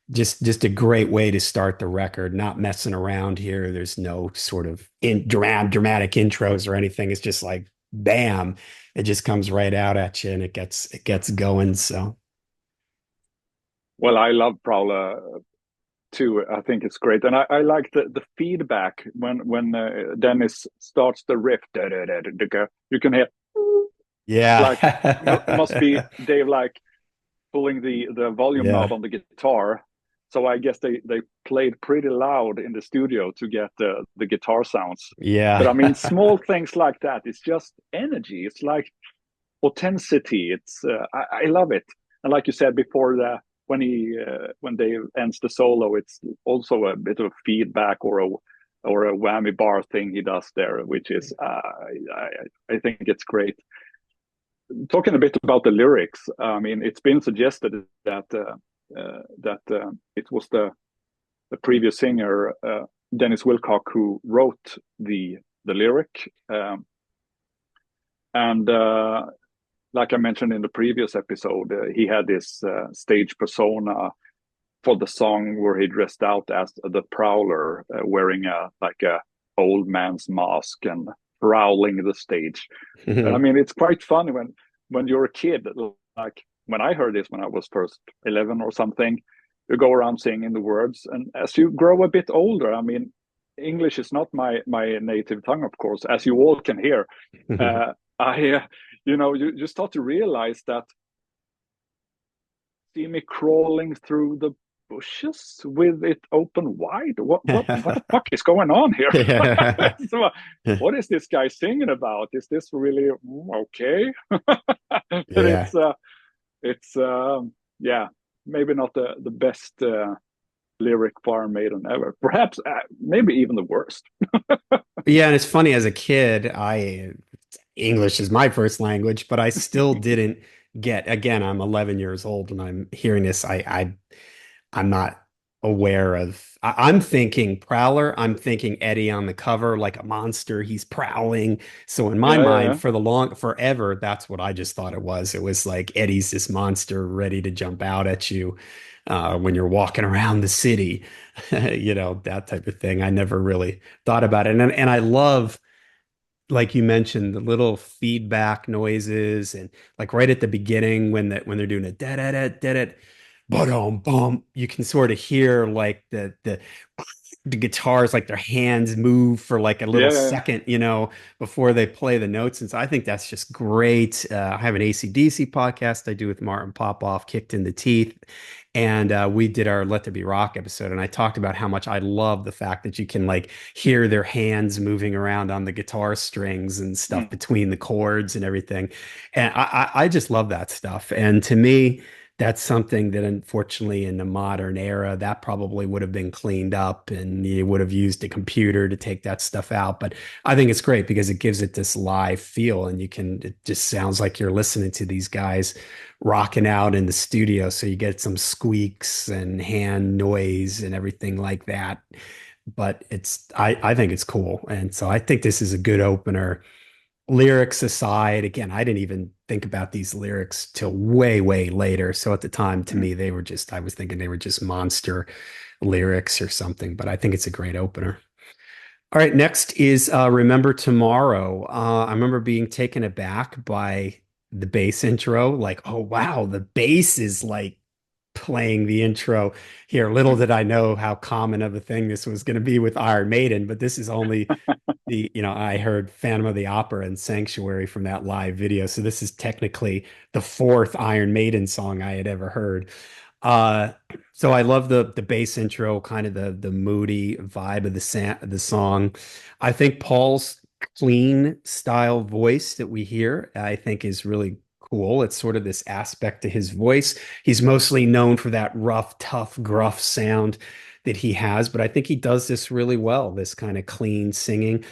just a great way to start the record, not messing around here. There's no sort of dramatic intros or anything. It's just like bam, it just comes right out at you and it gets going. So Well, I love Prowler too. I think it's great, and I like the feedback when Dennis starts the riff. You can hear like must be yeah. Dave like pulling the volume knob Yeah. on the guitar. So I guess they played pretty loud in the studio to get the guitar sounds. But I mean, Yeah. small things like that. It's just energy. It's like authenticity. It's I love it. And like you said before, when Dave ends the solo, it's also a bit of feedback or a whammy bar thing he does there, which is I think it's great. Talking a bit about the lyrics, I mean, it's been suggested that it was the previous singer Dennis Wilcock who wrote the lyric, and like I mentioned in the previous episode, he had this stage persona for the song where he dressed out as the Prowler, wearing a old man's mask and prowling the stage. And I mean, it's quite funny when you're a kid. Like when I heard this when I was first 11 or something, you go around singing the words, and as you grow a bit older, I mean, English is not my native tongue, of course, as you all can hear. I you start to realize that see me crawling through the bushes with it open wide. What the fuck is going on here? So, what is this guy singing about? Is this really okay? But Yeah. it's yeah, maybe not the best lyric for Iron Maiden ever. Perhaps maybe even the worst. Yeah, and it's funny as a kid, I English is my first language, but I still didn't get, again, I'm 11 years old and I'm hearing this. I'm not aware of. I'm thinking Prowler. I'm thinking Eddie on the cover, like a monster. He's prowling. So in my Yeah, yeah, mind, yeah. for the long forever, that's what I just thought it was. It was like Eddie's this monster ready to jump out at you when you're walking around the city, that type of thing. I never really thought about it, and I love, like you mentioned, the little feedback noises, and like right at the beginning when they're doing a da da da da da, boom boom, you can sort of hear like the guitars, like their hands move for like a little Yeah, yeah, yeah. second, before they play the notes. And so I think that's just great. I have an AC/DC podcast I do with Martin Popoff, Kicked in the Teeth. And we did our Let There Be Rock episode. And I talked about how much I love the fact that you can like hear their hands moving around on the guitar strings and stuff Mm. between the chords and everything. And I just love that stuff. And to me, that's something that unfortunately in the modern era that probably would have been cleaned up and you would have used a computer to take that stuff out. But I think it's great because it gives it this live feel and it just sounds like you're listening to these guys rocking out in the studio. So you get some squeaks and hand noise and everything like that. But I think it's cool. And so I think this is a good opener. Lyrics aside, again, I didn't even think about these lyrics till way later. So at the time, to Mm. me, I was thinking they were just monster lyrics or something, but I think it's a great opener. All right, next is Remember Tomorrow. I remember being taken aback by the bass intro, like, oh, wow, the bass is like playing the intro here. Little Mm. did I know how common of a thing this was going to be with Iron Maiden, but this is only I heard Phantom of the Opera and Sanctuary from that live video. So this is technically the fourth Iron Maiden song I had ever heard. Uh, so I love the bass intro, kind of the moody vibe of the song. I think Paul's clean style voice that we hear, I think is really cool. It's sort of this aspect to his voice. He's mostly known for that rough, tough, gruff sound that he has, but I think he does this really well, this kind of clean singing.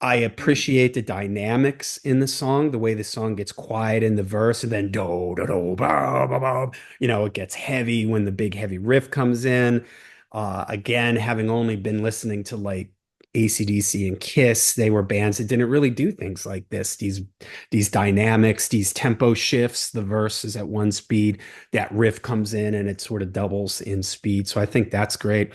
I Mm. appreciate the dynamics in the song, the way the song gets quiet in the verse and then do do do ba ba ba. It gets heavy when the big heavy riff comes in. Again, having only been listening to like AC/DC and Kiss, they were bands that didn't really do things like this. These dynamics, these tempo shifts, the verse is at one speed, that riff comes in and it sort of doubles in speed. So I think that's great.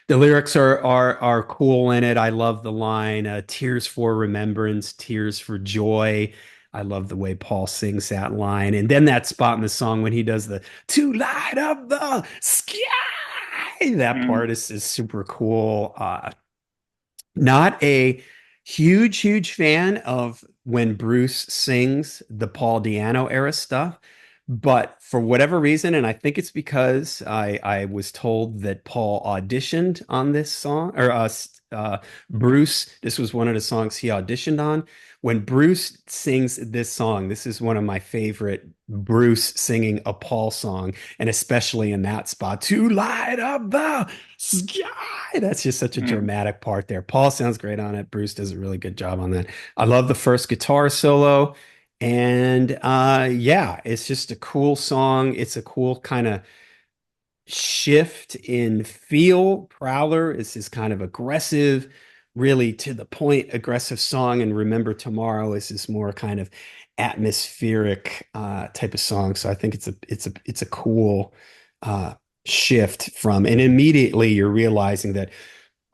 The lyrics are cool in it. I love the line, "Tears for remembrance, tears for joy." I love the way Paul sings that line, and then that spot in the song when he does the "to light up the sky." That Mm. part is super cool. Not a huge fan of when Bruce sings the Paul Diano era stuff, but for whatever reason, and I think it's because I was told that Paul auditioned on this song, or Bruce, this was one of the songs he auditioned on. When Bruce sings this song, this is one of my favorite Bruce singing a Paul song, and especially in that spot, "to light up the sky." That's just such a Mm. dramatic part there. Paul sounds great on it. Bruce does a really good job on that. I love the first guitar solo. And yeah, it's just a cool song. It's a cool kind of shift in feel. Prowler is his kind of aggressive, really to the point, aggressive song. And Remember Tomorrow is this more kind of atmospheric type of song. So I think it's a cool uh shift from, and immediately you're realizing that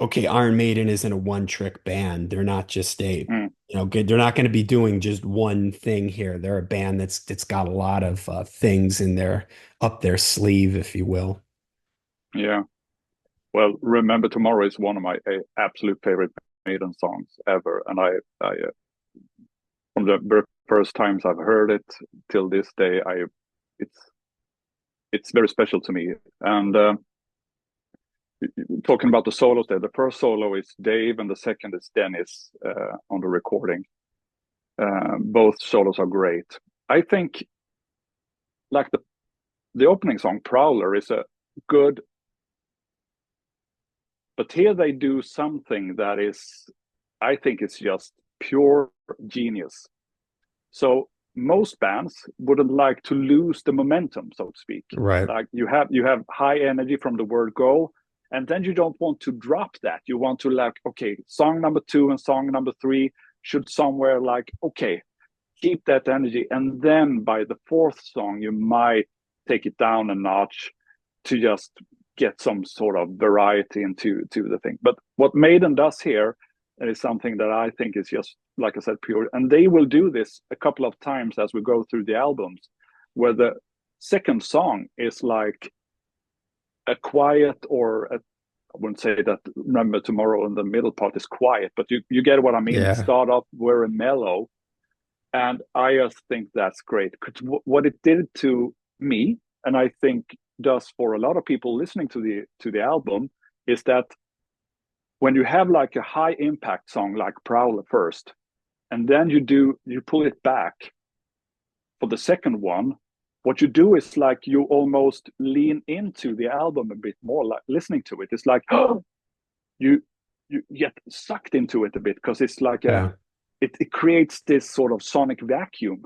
okay, Iron Maiden isn't a one-trick band. They're not just Mm. good. They're not going to be doing just one thing here. They're a band that's got a lot of things in their up their sleeve, if you will. Yeah. Well, Remember Tomorrow is one of my absolute favorite Maiden songs ever, and I from the very first times I've heard it till this day, it's it's very special to me. And talking about the solos there, the first solo is Dave, and the second is Dennis on the recording. Both solos are great. I think like the opening song Prowler is a good, but here they do something that is, I think it's just pure genius. So most bands wouldn't like to lose the momentum, so to speak. Right. Like you have high energy from the word go, and then you don't want to drop that. You want to like, okay, song number two and song number three should somewhere like, okay, keep that energy. And then by the fourth song, you might take it down a notch to just get some sort of variety into the thing. But what Maiden does here is something that I think is just, like I said, pure. And they will do this a couple of times as we go through the albums, where the second song is like a quiet or a, I wouldn't say that Remember Tomorrow in the middle part is quiet, but you get what I mean. It Yeah. start off very mellow, and I just think that's great because what it did to me, and I think does for a lot of people listening to the album, is that when you have like a high impact song like Prowler first, and then you pull it back for the second one, what you do is like you almost lean into the album a bit more, like listening to it. It's like oh, you you get sucked into it a bit because it's like Yeah. it creates this sort of sonic vacuum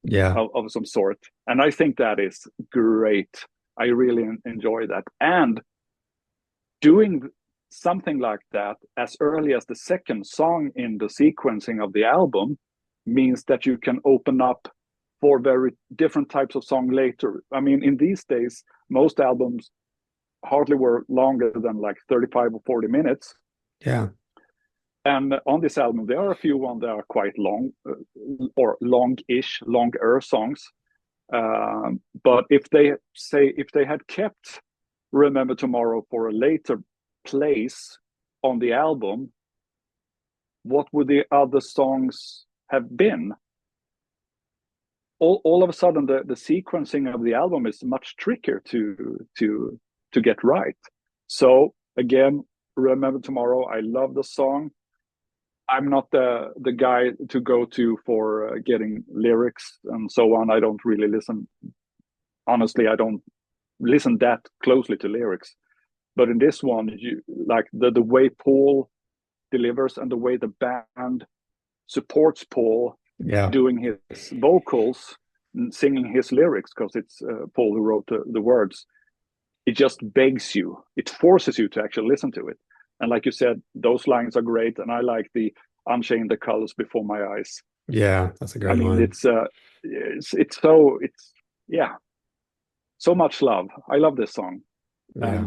Yeah. of some sort. And I think that is great. I really enjoy that. And doing something like that as early as the second song in the sequencing of the album means that you can open up for very different types of song later. I mean, in these days, most albums hardly were longer than like 35 or 40 minutes. Yeah. And on this album, there are a few ones that are quite long or long-ish, longer songs. But if they had kept Remember Tomorrow for a later place on the album, what would the other songs have been? All of a sudden, the sequencing of the album is much trickier to get right. So again, Remember Tomorrow, I love the song. I'm not the guy to go to for getting lyrics and so on. I don't really listen. Honestly, I don't listen that closely to lyrics. But in this one, you like the way Paul delivers and the way the band supports Paul Yeah. doing his vocals, singing his lyrics, because it's Paul who wrote the words. It just begs you, it forces you to actually listen to it. And like you said, those lines are great, and I like the "unchain the colors before my eyes." Yeah, that's a I great mean, line. it's yeah, so much love. I love this song, Yeah.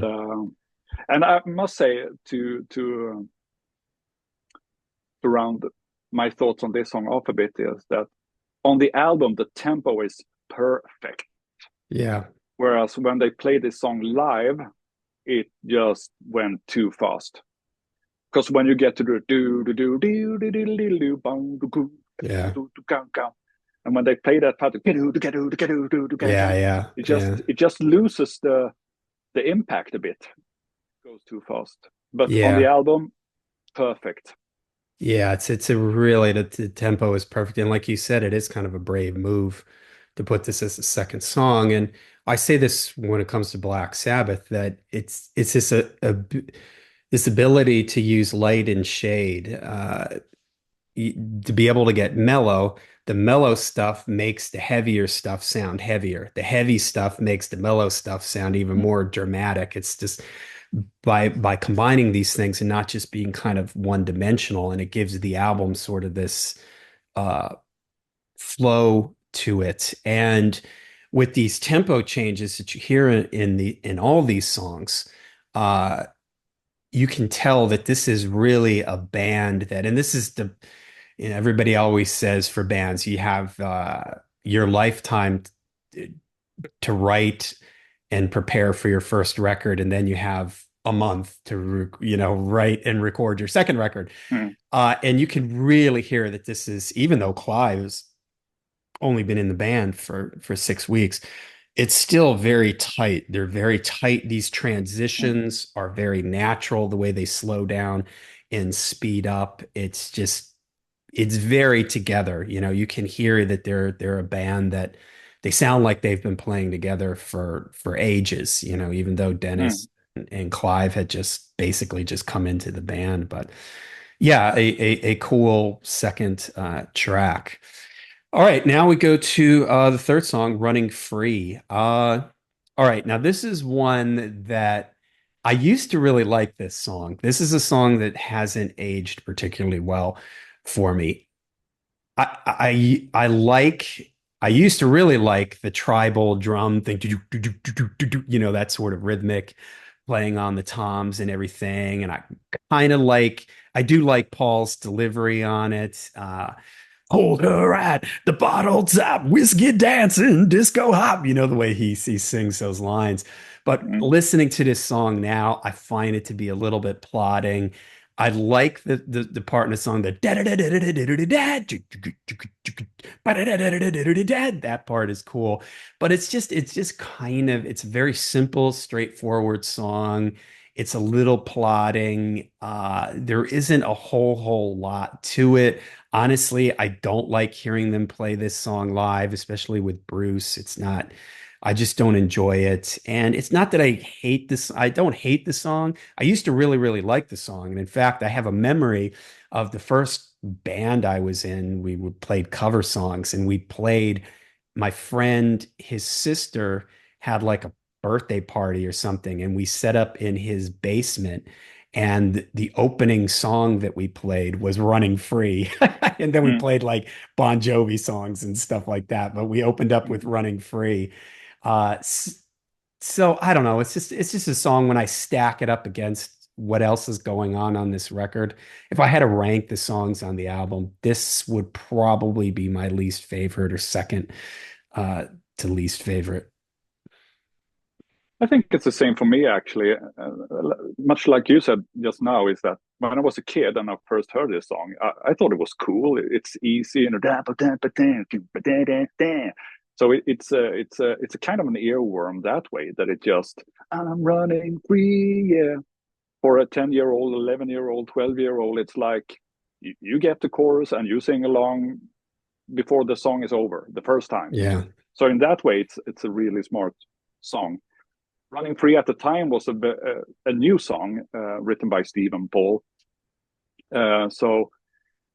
and I must say to round my thoughts on this song off a bit is that on the album the tempo is perfect, Yeah. whereas when they played this song live, it just went too fast. Because when you get to the do do do do do do do do bang do do Yeah. do do count count, and when they play that part, Yeah. Yeah. Yeah. it just loses the impact a bit. It goes too fast. But on the Yeah. album, perfect. Yeah, it's a really the tempo is perfect. And like you said, it is kind of a brave move to put this as a second song. And I say this when it comes to Black Sabbath, that it's this this ability to use light and shade, to be able to get mellow. The mellow stuff makes the heavier stuff sound heavier. The heavy stuff makes the mellow stuff sound even Mm, more dramatic. It's just by combining these things and not just being kind of one dimensional, and it gives the album sort of this uh flow to it. And with these tempo changes that you hear in all these songs, uh you can tell that this is really a band that, and this is the, everybody always says for bands, you have your lifetime to write and prepare for your first record, and then you have a month to write and record your second record. mm, And you can really hear that this is, even though Clive has only been in the band for 6 weeks, it's still very tight. They're very tight. These mm, transitions are very natural, the way they slow down and speed up. It's very together. You can hear that they're a band that they sound like they've been playing together for ages, even though Dennis mm. and Clive had just basically just come into the band. But yeah, a cool second track. All right, now we go to the third song, Running Free. All right, now this is one that I used to really like this song. This is a song that hasn't aged particularly well for me. I used to really like the tribal drum thing, that sort of rhythmic playing on the toms and everything. And I do like Paul's delivery on it. Hold her at the bottle top, whiskey dancing, disco hop. The way he sings those lines. But Mm. listening to this song now, I find it to be a little bit plodding. I like the part in the song, the da da da da da da da da. That part is cool, but it's just kind of, it's a very simple, straightforward song. It's a little plodding. There isn't a whole lot to it. Honestly, I don't like hearing them play this song live, especially with Bruce. I just don't enjoy it. And it's not that I hate this, I don't hate the song. I used to really, really like the song. And in fact, I have a memory of the first band I was in. Played cover songs, and we played, my friend, his sister had like a birthday party or something, and we set up in his basement. And the opening song that we played was Running Free. And then we Mm. played like Bon Jovi songs and stuff like that. But we opened up with Mm. Running Free. Uh, so I don't know. It's just a song when I stack it up against what else is going on this record. If I had to rank the songs on the album, this would probably be my least favorite or second uh, to least favorite. I think it's the same for me, actually. Much like you said just now, is that when I was a kid and I first heard this song, I thought it was cool. It's easy, so it's a kind of an earworm that way. That it just, I'm running free, yeah. For a 10-year-old, 11-year-old, 12-year-old, it's like you get the chorus and you sing along before the song is over the first time. Yeah. So in that way, it's a really smart song. Running Free at the time was a new song written by Stephen Paul. So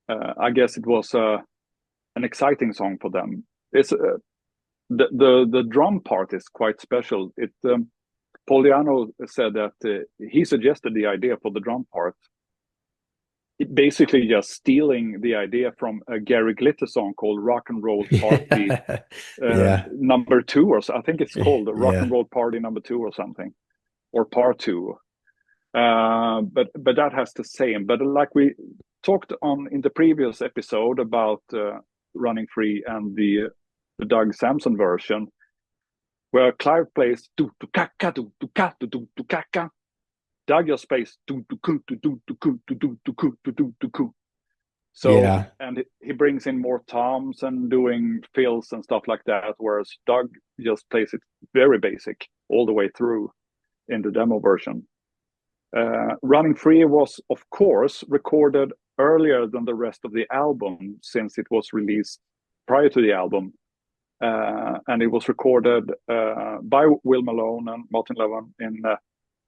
I guess it was an exciting song for them. It's the drum part is quite special. Paul Diano said that he suggested the idea for the drum part. It basically just stealing the idea from a Gary Glitter song called "Rock and Roll Party" Yeah. number two, or so. I think it's called "Rock and Yeah. Roll Party" number two or something, or part two. But that has the same. But like we talked on in the previous episode about Running Free and the Doug Sampson version, where Clive plays do do ka ka do do ka do do do ka ka. Doug just plays do do ku do do do ku do do do ku do do do ku. So Yeah. and he brings in more toms and doing fills and stuff like that, whereas Doug just plays it very basic all the way through in the demo version. Running Free was, of course, recorded earlier than the rest of the album since it was released prior to the album. And it was recorded by Will Malone and Martin Levin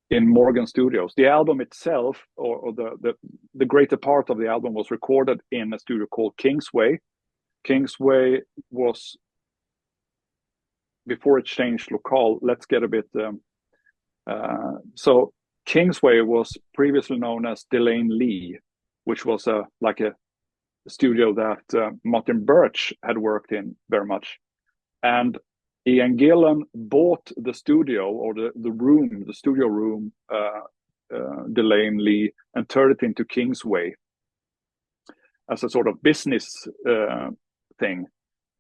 in Morgan Studios. The album itself, or the greater part of the album, was recorded in a studio called Kingsway. Kingsway was, before it changed locale, let's get a bit. So Kingsway was previously known as Delane Lee, which was like a studio that Martin Birch had worked in very much. And Ian Gillan bought the studio, or the studio room, Delane Lee, and turned it into Kingsway as a sort of business thing.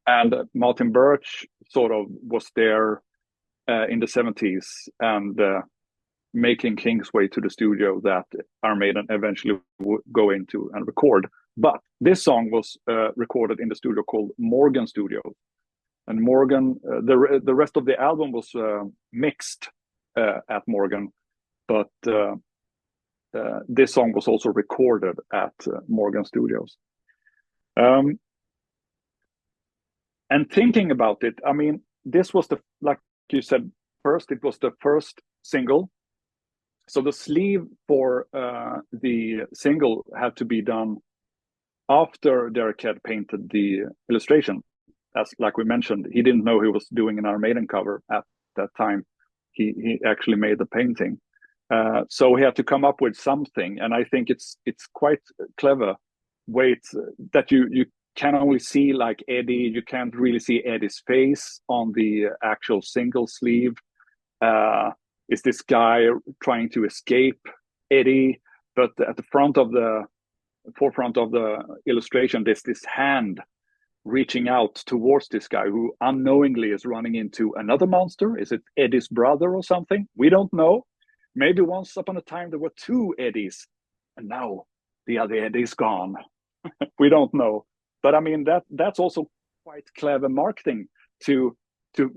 And Martin Birch sort of was there in the 70s and making Kingsway to the studio that Iron Maiden eventually would go into and record. But this song was recorded in the studio called Morgan Studio. And Morgan, the rest of the album was mixed at Morgan, but this song was also recorded at Morgan Studios. And thinking about it, I mean, this was like you said, first, it was the first single. So the sleeve for the single had to be done after Derek had painted the illustration. As like we mentioned, he didn't know he was doing an Iron Maiden cover at that time. He actually made the painting, so he had to come up with something. And I think it's quite clever way that you can only see like Eddie. You can't really see Eddie's face on the actual single sleeve. Is this guy trying to escape Eddie? But at the forefront of the illustration, there's this hand reaching out towards this guy who unknowingly is running into another monster. Is it Eddie's brother or something? We don't know. Maybe once upon a time there were two Eddies, and now the other Eddie's gone. We don't know. But I mean that's also quite clever marketing to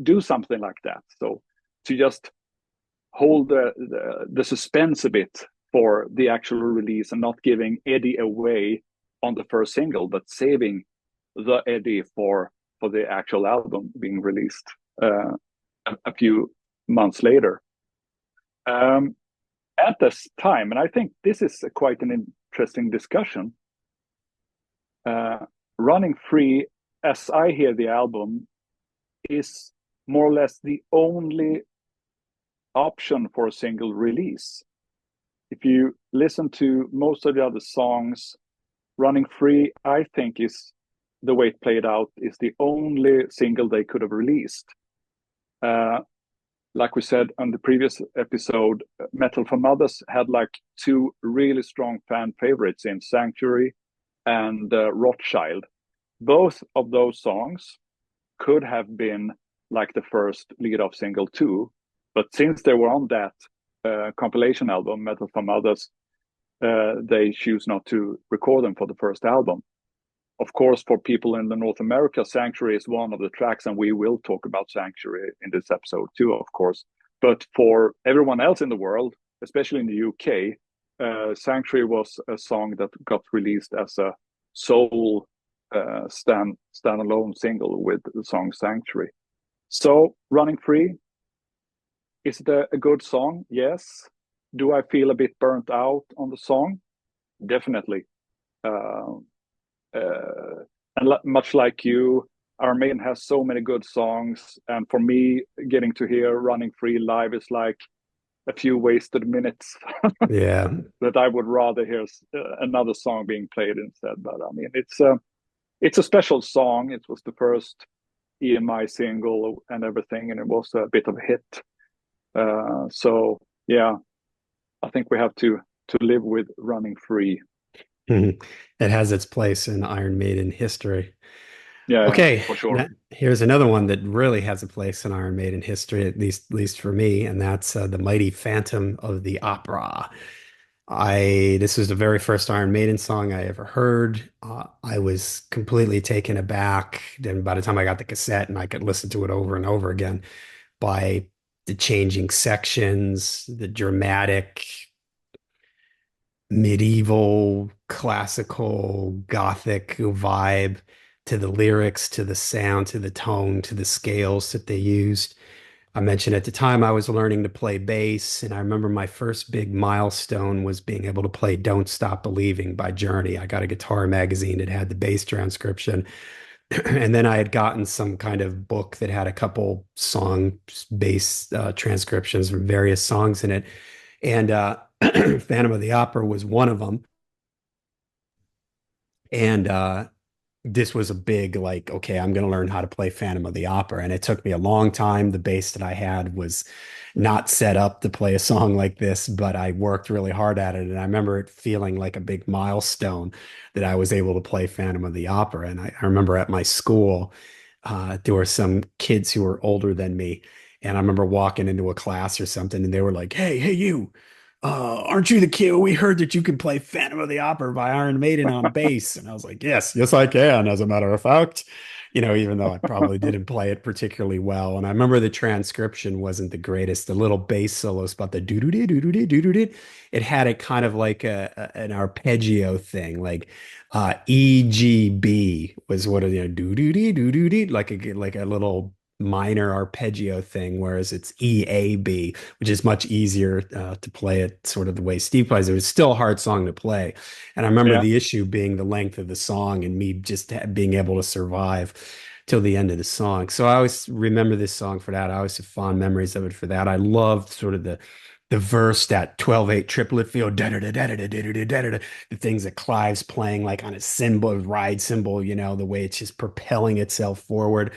do something like that. So to just hold the suspense a bit for the actual release and not giving Eddie away on the first single, but saving the Eddie for the actual album being released a few months later. At this time, and I think this is quite an interesting discussion, Running Free, as I hear the album, is more or less the only option for a single release. If you listen to most of the other songs, Running Free, I think, is the way it played out, is the only single they could have released. Like we said on the previous episode, Metal for Mothers had like two really strong fan favorites in Sanctuary and Rothschild. Both of those songs could have been like the first lead-off single too, but since they were on that compilation album, Metal for Mothers, they choose not to record them for the first album. Of course, for people in the North America, Sanctuary is one of the tracks, and we will talk about Sanctuary in this episode too, of course. But for everyone else in the world, especially in the UK, Sanctuary was a song that got released as a sole standalone single with the song Sanctuary. So Running Free, Is it a good song? Yes. Do I feel a bit burnt out on the song? Definitely. Uh, uh, and much like you, Iron Maiden has so many good songs, and for me, getting to hear "Running Free" live is like a few wasted minutes Yeah. that I would rather hear another song being played instead. But I mean, it's a special song. It was the first EMI single and everything, and it was a bit of a hit. So yeah, I think we have to live with "Running Free." It has its place in Iron Maiden history. Yeah, yeah, Okay, for sure. here's another one that really has a place in Iron Maiden history, at least for me, and that's the mighty Phantom of the Opera. I This was the very first Iron Maiden song I ever heard. I was completely taken aback. Then by the time I got the cassette and I could listen to it over and over again by the changing sections, the dramatic medieval, classical, gothic vibe to the lyrics, to the sound, to the tone, to the scales that they used. I mentioned at the time I was learning to play bass, and I remember my first big milestone was being able to play Don't Stop Believing by Journey. I got a guitar magazine that had the bass transcription, and then I had gotten some kind of book that had a couple song bass transcriptions from various songs in it. And Phantom of the Opera was one of them. And this was a big, like, okay, I'm going to learn how to play Phantom of the Opera. And it took me a long time. The bass that I had was not set up to play a song like this, but I worked really hard at it. And I remember it feeling like a big milestone that I was able to play Phantom of the Opera. And I remember at my school, there were some kids who were older than me. And I remember walking into a class or something, and they were like, hey, you, aren't you the kid? We heard that you can play Phantom of the Opera by Iron Maiden on bass. And I was like, yes, I can, as a matter of fact. Even though I probably didn't play it particularly well. And I remember the transcription wasn't the greatest. The little bass solos, about the doo doo doo doo doo doo doo, it had a kind of like an arpeggio thing, like EGB was what it, doo doo doo doo doo doo, like a little minor arpeggio thing, whereas it's EAB, which is much easier to play it sort of the way Steve plays it. It was still a hard song to play. And I remember Yeah. the issue being the length of the song and me just being able to survive till the end of the song. So I always remember this song for that. I always have fond memories of it for that. I loved sort of the verse, that 12/8 triplet feel, da da da da da da da da da da, the things that Clive's playing like on a cymbal, ride cymbal, the way it's just propelling itself forward.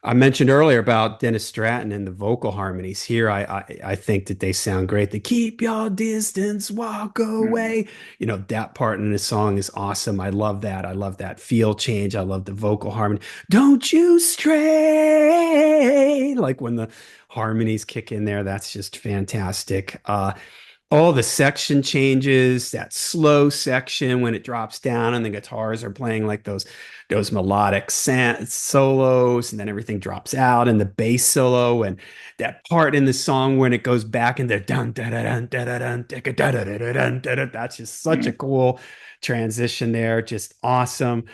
I mentioned earlier about Dennis Stratton and the vocal harmonies. Here, I think that they sound great. The keep your distance, walk Mm. away. That part in the song is awesome. I love that. I love that feel change. I love the vocal harmony. Don't you stray. Like when the harmonies kick in there, that's just fantastic. All the section changes, that slow section when it drops down and the guitars are playing like those melodic solos, and then everything drops out, and the bass solo, and that part in the song when it goes back and the dun dun dun dun dun dun dun dun dun, that's just such a Mm. cool transition there, just awesome.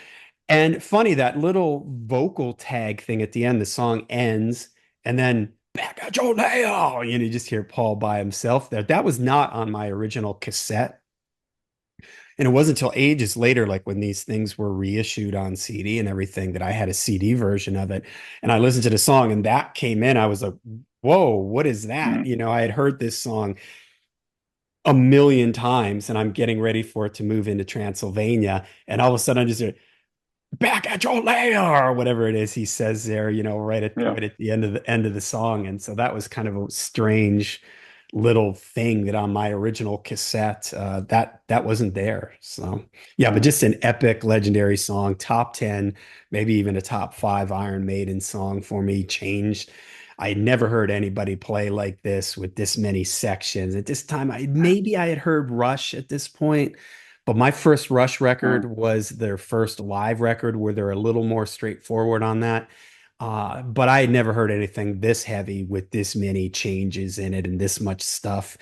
And funny, that little vocal tag thing at the end, the song ends, and then back at your nail, you just hear Paul by himself there. That was not on my original cassette. And it wasn't until ages later, like when these things were reissued on CD and everything, that I had a CD version of it. And I listened to the song and that came in. I was like, whoa, what is that? Mm. I had heard this song a million times and I'm getting ready for it to move into Transylvania. And all of a sudden I just hear, back at your lair, or whatever it is he says there, Yeah. right at the end of the song. And so that was kind of a strange little thing that on my original cassette, that wasn't there. So yeah, but Mm. just an epic, legendary song, top 10, maybe even a top five Iron Maiden song for me. Changed. I had never heard anybody play like this with this many sections. At this time, I had heard Rush at this point, but my first Rush record Mm. was their first live record where they're a little more straightforward on that. But I had never heard anything this heavy with this many changes in it and this much stuff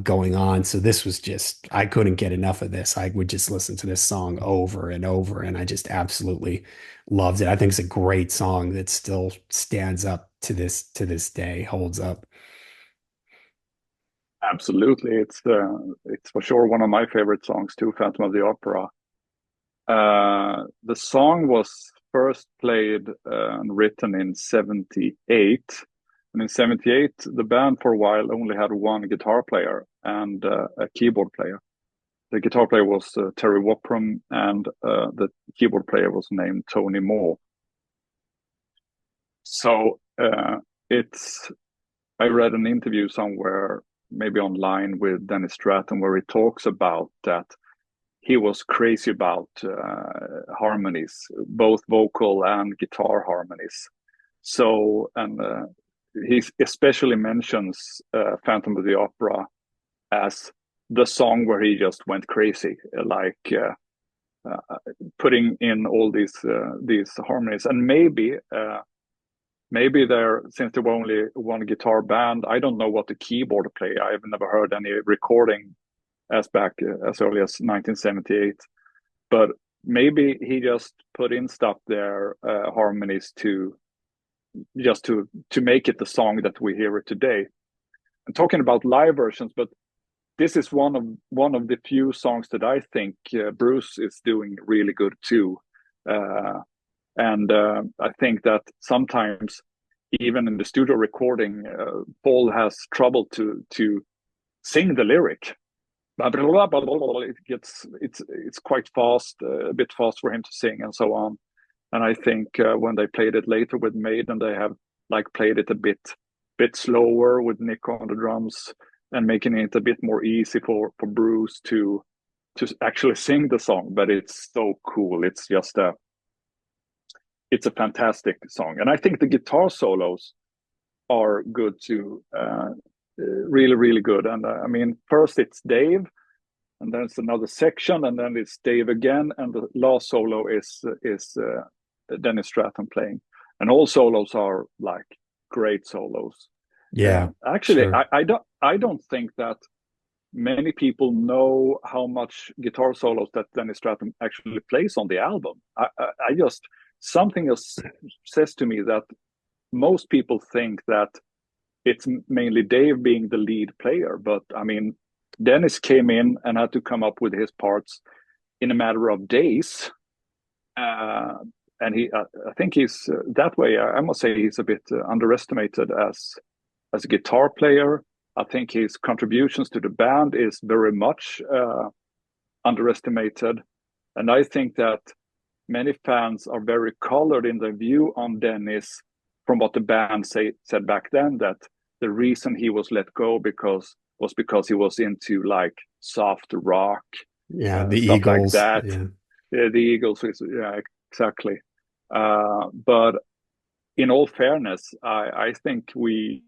going on. So this was just, I couldn't get enough of this. I would just listen to this song over and over, and I just absolutely loved it. I think it's a great song that still stands up to this day, holds up. Absolutely, it's for sure one of my favorite songs too, Phantom of the Opera. The song was first played and written in '78. And in '78, the band for a while only had one guitar player and a keyboard player. The guitar player was Terry Wopram, and the keyboard player was named Tony Moore. So it's I read an interview somewhere, maybe online, with Dennis Stratton, where he talks about that he was crazy about harmonies, both vocal and guitar harmonies. So, and he especially mentions Phantom of the Opera as the song where he just went crazy, like putting in all these harmonies. And maybe there, since there were only one guitar band, I don't know what the keyboard player. I've never heard any recording as back as early as 1978. But maybe he just put in stuff there, harmonies to just to make it the song that we hear it today. I'm talking about live versions, but this is one of the few songs that I think Bruce is doing really good too. And I think that sometimes, even in the studio recording, Paul has trouble to sing the lyric. It gets it's quite fast, a bit fast for him to sing, and so on. And I think when they played it later with Maiden, they have like played it a bit slower with Nick on the drums and making it a bit more easy for Bruce to actually sing the song. But it's so cool. It's a fantastic song, and I think the guitar solos are good too. Really, really good. And I mean, first it's Dave, and then it's another section, and then it's Dave again, and the last solo is Dennis Stratton playing, and all solos are like great solos. Yeah, Actually, sure. I don't think that many people know how much guitar solos that Dennis Stratton actually plays on the album. I just something else says to me that most people think that it's mainly Dave being the lead player, but I mean, Dennis came in and had to come up with his parts in a matter of days. Uh, and I think he's that way. I must say he's a bit underestimated as a guitar player. I think his contributions to the band is very much underestimated, and I think that many fans are very colored in their view on Dennis from what the band said back then, that the reason he was let go because he was into like soft rock, Yeah, the stuff like Eagles. that. Yeah. The Eagles, yeah, exactly. But in all fairness, I think we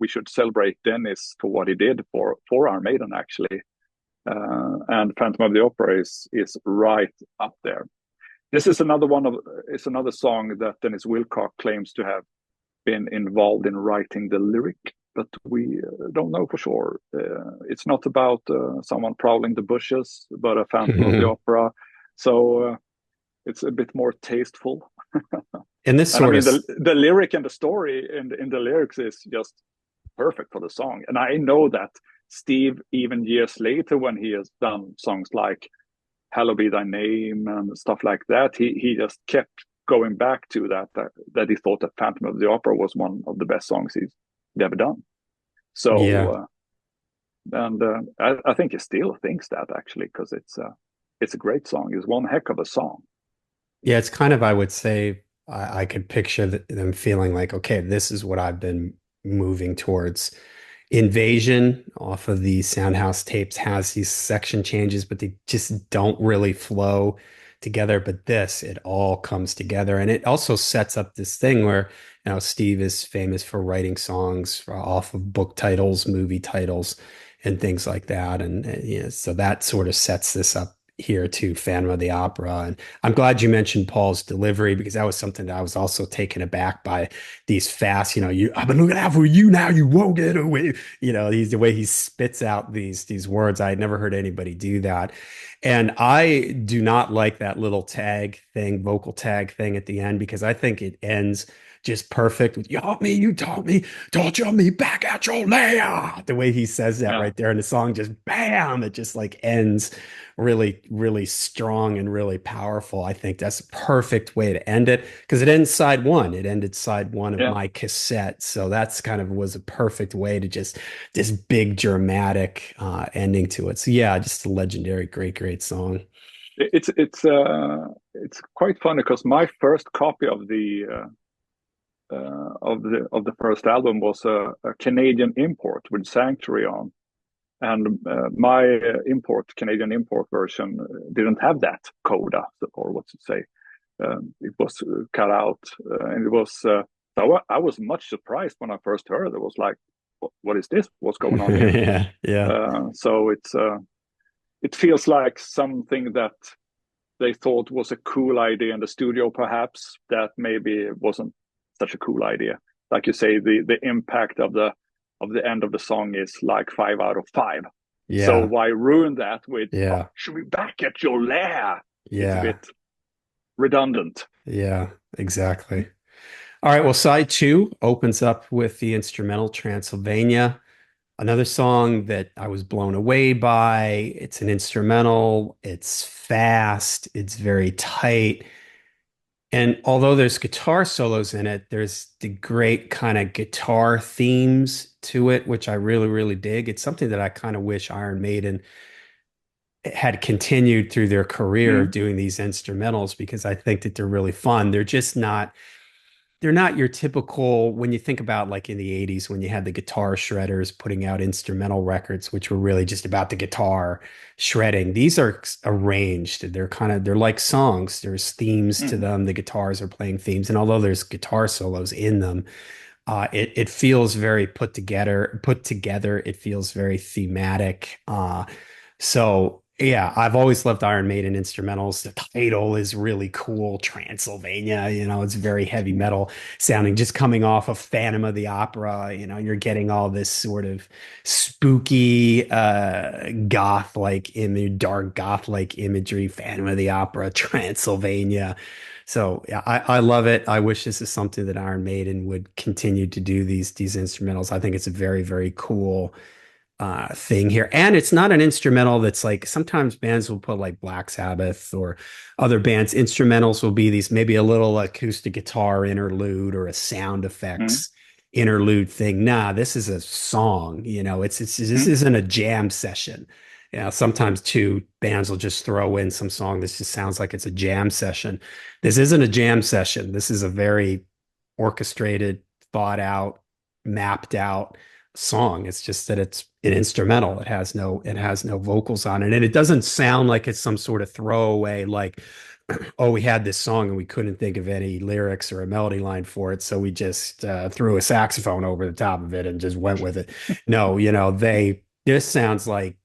should celebrate Dennis for what he did for Iron Maiden actually, and Phantom of the Opera is right up there. This is another song that Dennis Wilcock claims to have been involved in writing the lyric, but we don't know for sure. It's not about someone prowling the bushes, but a Phantom of the Opera. So it's a bit more tasteful. And this And I sort mean, of, the lyric and the story in the lyrics is just perfect for the song. And I know that Steve, even years later, when he has done songs like "Hallowed Be Thy Name" and stuff like that, he just kept going back to that he thought that Phantom of the Opera was one of the best songs he's ever done. yeah. So, and I think he still thinks that actually, because it's a great song. It's one heck of a song. Yeah, it's kind of, I would say, I could picture them feeling like, okay, this is what I've been moving towards. Invasion off of the Soundhouse tapes has these section changes, but they just don't really flow together. But this, it all comes together. And it also sets up this thing where, Steve is famous for writing songs off of book titles, movie titles, and things like that. And, so that sort of sets this up here to Phantom of the Opera. And I'm glad you mentioned Paul's delivery because that was something that I was also taken aback by these fast, I've been looking out for you now, you won't get away. The way he spits out these words. I had never heard anybody do that. And I do not like that little tag thing, vocal tag thing at the end, because I think it ends just perfect. You taught me, torture me back at your lair. The way he says that Yeah. right there in the song, just bam, it just like ends really, really strong and really powerful. I think that's a perfect way to end it because it ends side one. It ended side one of Yeah. my cassette. So that's kind of was a perfect way to just this big dramatic ending to it. So yeah, just a legendary, great, great song. It's quite funny because my first copy of the first album was a Canadian import with Sanctuary on, and my Canadian import version didn't have that coda, or what to say. It was cut out, and it was. I was much surprised when I first heard it. It was like, what is this? What's going on here? Yeah, yeah. So it feels like something that they thought was a cool idea in the studio, perhaps that maybe wasn't such a cool idea. Like you say, the impact of the end of the song is like 5 out of 5. So Yeah, why ruin that with yeah, should we back at your lair? It's a yeah, bit redundant. yeah, exactly. All right, well, side two opens up with the instrumental Transylvania, another song that I was blown away by. It's an instrumental, it's fast, it's very tight. And although there's guitar solos in it, there's the great kind of guitar themes to it, which I really, really dig. It's something that I kind of wish Iron Maiden had continued through their career of Mm, doing these instrumentals because I think that they're really fun. They're not your typical when you think about like in the 80s when you had the guitar shredders putting out instrumental records, which were really just about the guitar shredding. These are arranged. They're like songs. There's themes to mm. them. The guitars are playing themes. And although there's guitar solos in them, it feels very put together. It feels very thematic. So yeah, I've always loved Iron Maiden instrumentals. The title is really cool, Transylvania. It's very heavy metal sounding, just coming off of Phantom of the Opera. You're getting all this sort of spooky, goth-like image, dark goth-like imagery, Phantom of the Opera, Transylvania. So yeah, I love it. I wish this is something that Iron Maiden would continue to do these instrumentals. I think it's a very, very cool thing here. And it's not an instrumental that's like sometimes bands will put like Black Sabbath or other bands, instrumentals will be these maybe a little acoustic guitar interlude or a sound Mm, effects interlude thing. Nah, this is a song, it's this mm. isn't a jam session. Sometimes two bands will just throw in some song that just sounds like it's a jam session. This isn't a jam session. This is a very orchestrated, thought out, mapped out song. It's just that it's an instrumental. It has no vocals on it. And it doesn't sound like it's some sort of throwaway, like, oh, we had this song and we couldn't think of any lyrics or a melody line for it. So we just threw a saxophone over the top of it and just went with it. No, this sounds like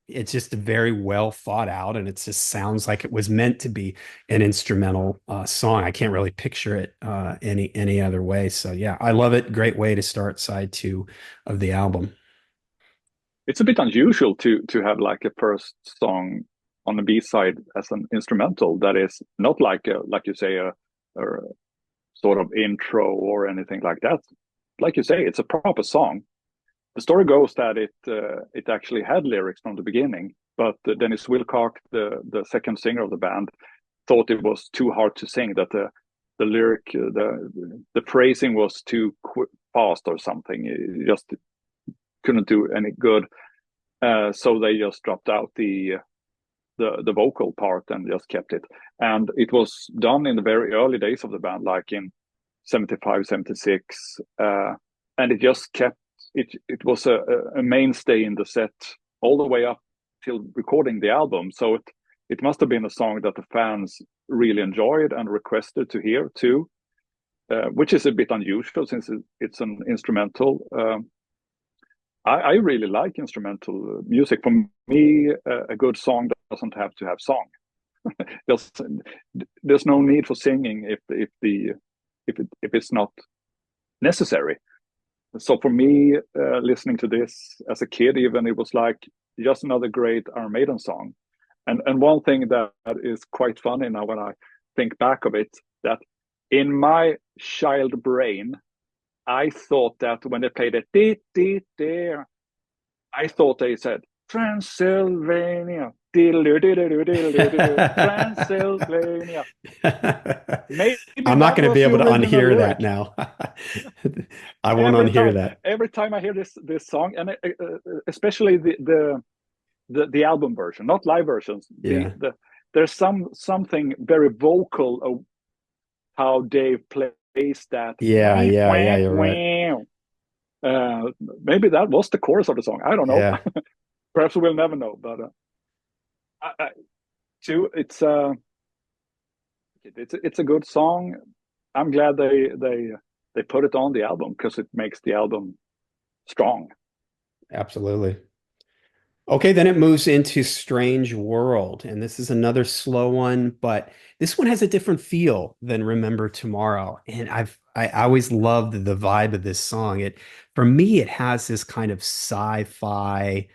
it's just very well thought out and it just sounds like it was meant to be an instrumental song. I can't really picture it any other way. So yeah, I love it. Great way to start side two of the album. It's a bit unusual to have like a first song on the B side as an instrumental that is not like like you say a sort of intro or anything like that. Like you say, it's a proper song. The story goes that it actually had lyrics from the beginning, but Dennis Wilcock, the second singer of the band, thought it was too hard to sing. That the lyric the phrasing was too fast or something. It just couldn't do any good. So they just dropped out the vocal part and just kept it. And it was done in the very early days of the band, like in 75, 76. And it just kept it was a mainstay in the set all the way up till recording the album. So it must have been a song that the fans really enjoyed and requested to hear too, which is a bit unusual since it's an instrumental. I really like instrumental music. For me, a good song doesn't have to have song. there's there's no need for singing if it's not necessary. So for me, listening to this as a kid, even it was like just another great Iron Maiden song. And one thing that is quite funny now when I think back of it, that in my child brain, I thought that when they played it, dee, dee, there, I thought they said Transylvania, diddle, diddle, diddle, diddle, Transylvania. Maybe I'm not that going to be was the able to original unhear that lyric. now. I won't unhear that. Every time I hear this song, and especially the album version, not live versions. Yeah. There's something very vocal of how Dave plays that. Yeah, Wah, yeah, yeah, wah, you're right. wah. Maybe that was the chorus of the song. I don't know. Yeah, Perhaps we'll never know. But too, it's a good song. I'm glad they put it on the album because it makes the album strong. absolutely. Okay, then it moves into Strange World, and this is another slow one, but this one has a different feel than Remember Tomorrow. And I always loved the vibe of this song. It for me, it has this kind of sci-fi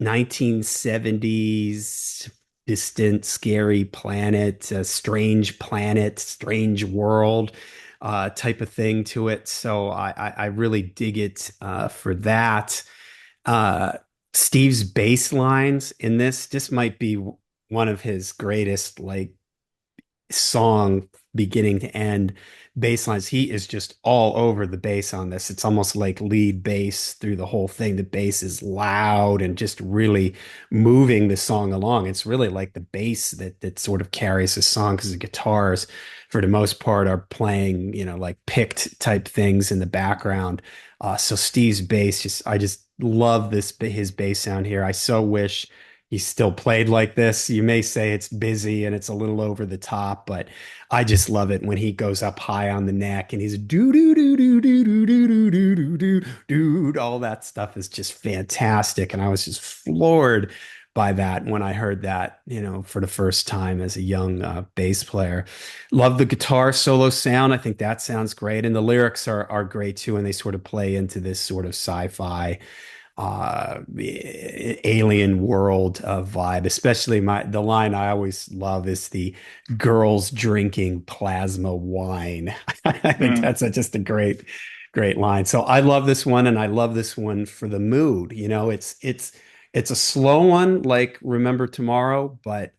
1970s distant, scary planet, strange world type of thing to it. So I really dig it for that. Uh, Steve's bass lines in this might be one of his greatest like song beginning to end bass lines. He is just all over the bass on this. It's almost like lead bass through the whole thing. The bass is loud and just really moving the song along. It's really like the bass that sort of carries the song because the guitars, for the most part, are playing, like picked type things in the background. So Steve's bass, I just love his bass sound here. I so wish he still played like this. You may say it's busy and it's a little over the top, but I just love it when he goes up high on the neck and he's do do do do do do do do do do do. All that stuff is just fantastic, and I was just floored by that when I heard that, for the first time as a young bass player. Love the guitar solo sound. I think that sounds great, and the lyrics are great too, and they sort of play into this sort of sci-fi alien world vibe. Especially the line I always love is the girls drinking plasma wine. I think Mm, that's just a great line. So I love this one, and I love this one for the mood. It's a slow one like Remember Tomorrow, but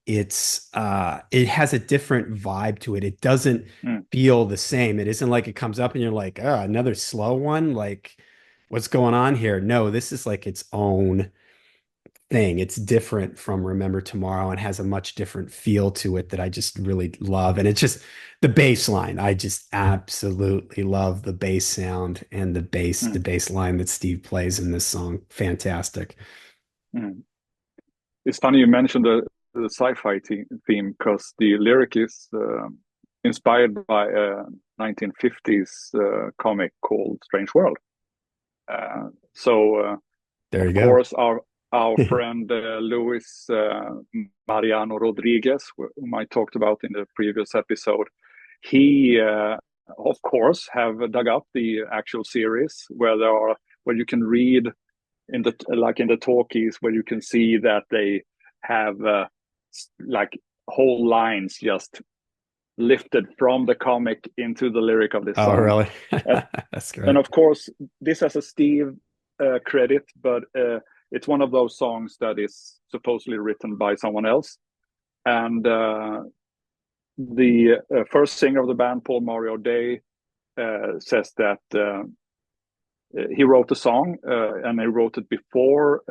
it has a different vibe to it. It doesn't mm, feel the same. It isn't like it comes up and you're like, oh, another slow one. Like, what's going on here? No, this is like its own thing. It's different from Remember Tomorrow and has a much different feel to it that I just really love. And it's just the bass line. I just absolutely love the bass sound and the mm, bass line that Steve plays in this song. Fantastic. mm. It's funny you mentioned the sci-fi theme because the lyric is inspired by a 1950s comic called Strange World. So, There of you go. course, our friend Luis Mariano Rodriguez, whom I talked about in the previous episode, he of course have dug up the actual series where you can read in the talkies where you can see that they have like whole lines just lifted from the comic into the lyric of this Oh, song. really? Uh, That's and great. of course, this has a Steve credit, but it's one of those songs that is supposedly written by someone else. And the first singer of the band, Paul Mario Day, says that he wrote the song and he wrote it before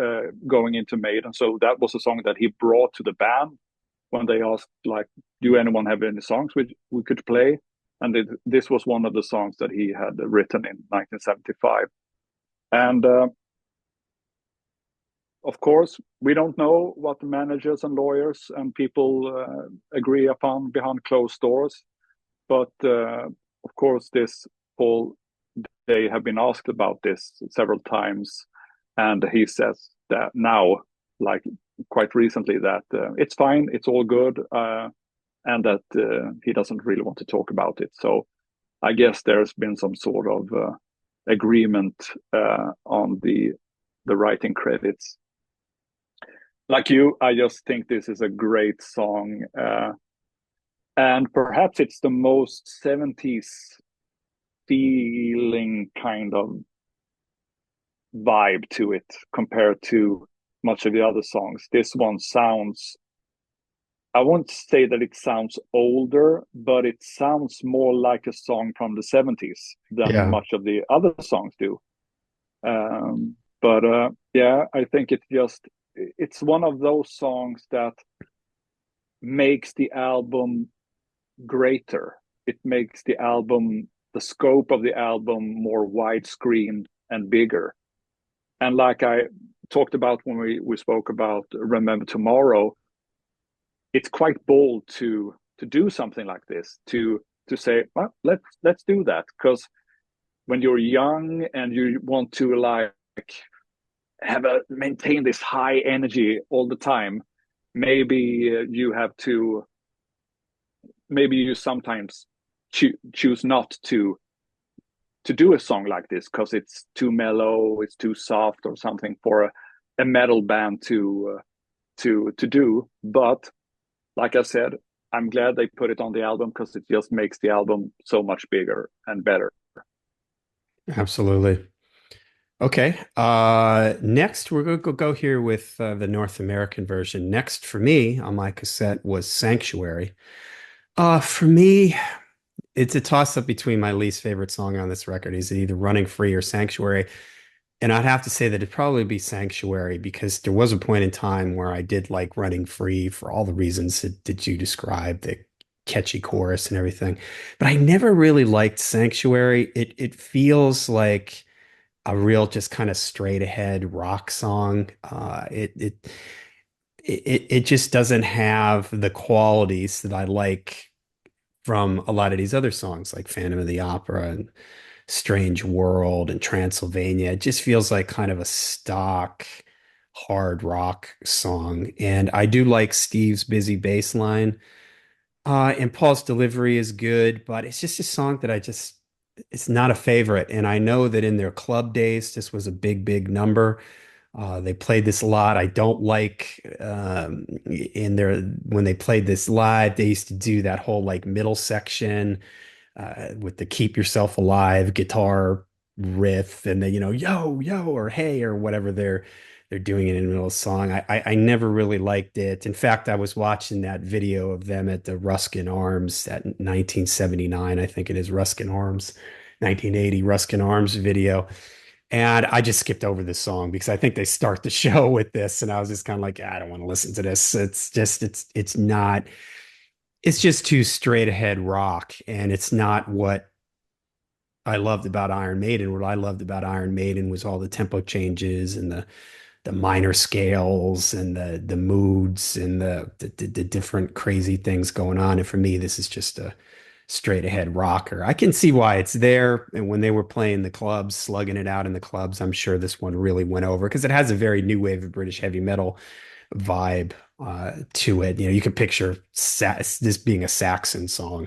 going into Maiden. So that was a song that he brought to the band when they asked, like, do anyone have any songs we could play? And this was one of the songs that he had written in 1975. And of course, we don't know what the managers and lawyers and people agree upon behind closed doors. But of course, they have been asked about this several times, and he says that now, like quite recently, that it's fine, it's all good, and that he doesn't really want to talk about it. So I guess there's been some sort of agreement on the writing credits. Like you, I just think this is a great song. And perhaps it's the most 70s feeling kind of vibe to it compared to much of the other songs. This one sounds, I won't say that it sounds older, but it sounds more like a song from the 70s than Yeah, much of the other songs do. But yeah, I think it's one of those songs that makes the album greater. It makes the scope of the album more widescreen and bigger. And like I talked about when we spoke about Remember Tomorrow, it's quite bold to do something like this, to say, well, let's do that. Because when you're young and you want to like maintain this high energy all the time, maybe you have to maybe you sometimes choose not to do a song like this because it's too mellow, it's too soft or something for a metal band to do. But like I said, I'm glad they put it on the album because it just makes the album so much bigger and better. absolutely. Okay. Next we're gonna go here with the North American version. Next for me on my cassette was Sanctuary. For me, it's a toss up between my least favorite song on this record. Is either Running Free or Sanctuary. And I'd have to say that it'd probably be Sanctuary because there was a point in time where I did like Running Free for all the reasons that you described, the catchy chorus and everything. But I never really liked Sanctuary. It feels like a real just kind of straight ahead rock song. It just doesn't have the qualities that I like from a lot of these other songs like Phantom of the Opera and Strange World and Transylvania. It just feels like kind of a stock hard rock song. And I do like Steve's busy bass line. And Paul's delivery is good, but it's just a song that it's not a favorite. And I know that in their club days, this was a big number. They played this a lot. I don't like in their when they played this live, they used to do that whole like middle section with the keep yourself alive guitar riff and then yo or hey or whatever they're doing it in the middle of the song. I never really liked it. In fact, I was watching that video of them at the Ruskin Arms, that 1979, I think it is Ruskin Arms, 1980 Ruskin Arms video. And I just skipped over this song because I think they start the show with this, and I was just kind of like, I don't want to listen to this. It's not, it's just too straight ahead rock, and it's not what I loved about Iron Maiden. What I loved about Iron Maiden was all the tempo changes and the minor scales and the moods and the different crazy things going on. And for me, this is just a straight ahead rocker. I can see why it's there. And when they were playing the clubs, slugging it out in the clubs, I'm sure this one really went over because it has a very new wave of British heavy metal vibe to it. You can picture this being a Saxon song,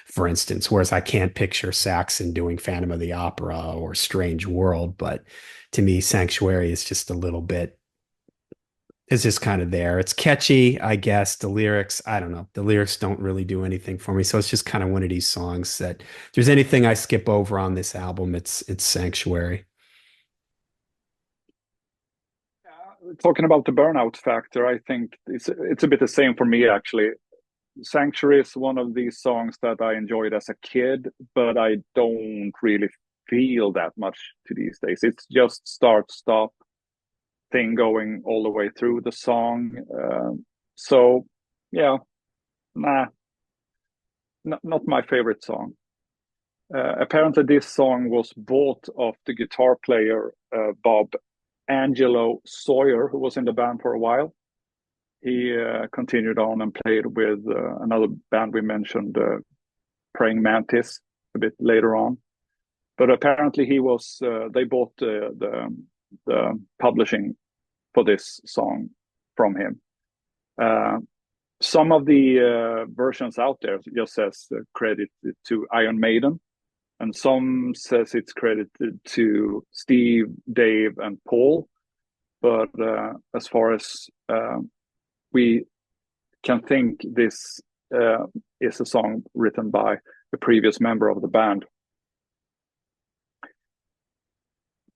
for instance, whereas I can't picture Saxon doing Phantom of the Opera or Strange World. But to me, Sanctuary is just a little bit, it's just kind of there. It's catchy, I guess. The lyrics, I don't know. The lyrics don't really do anything for me. So it's just kind of one of these songs that if there's anything I skip over on this album, it's Sanctuary. Talking about the burnout factor, I think it's a bit the same for me actually. Sanctuary is one of these songs that I enjoyed as a kid, but I don't really feel that much to these days. It's just start stop thing going all the way through the song. So yeah, nah, not my favorite song. Apparently, this song was bought off the guitar player Bob Angelo Sawyer, who was in the band for a while. He continued on and played with another band we mentioned, Praying Mantis, a bit later on. But apparently, they bought the publishing for this song from him. Uh, some of the versions out there just says credit to Iron Maiden, and some says it's credited to Steve, Dave, and Paul. But as far as we can think, this is a song written by the previous member of the band.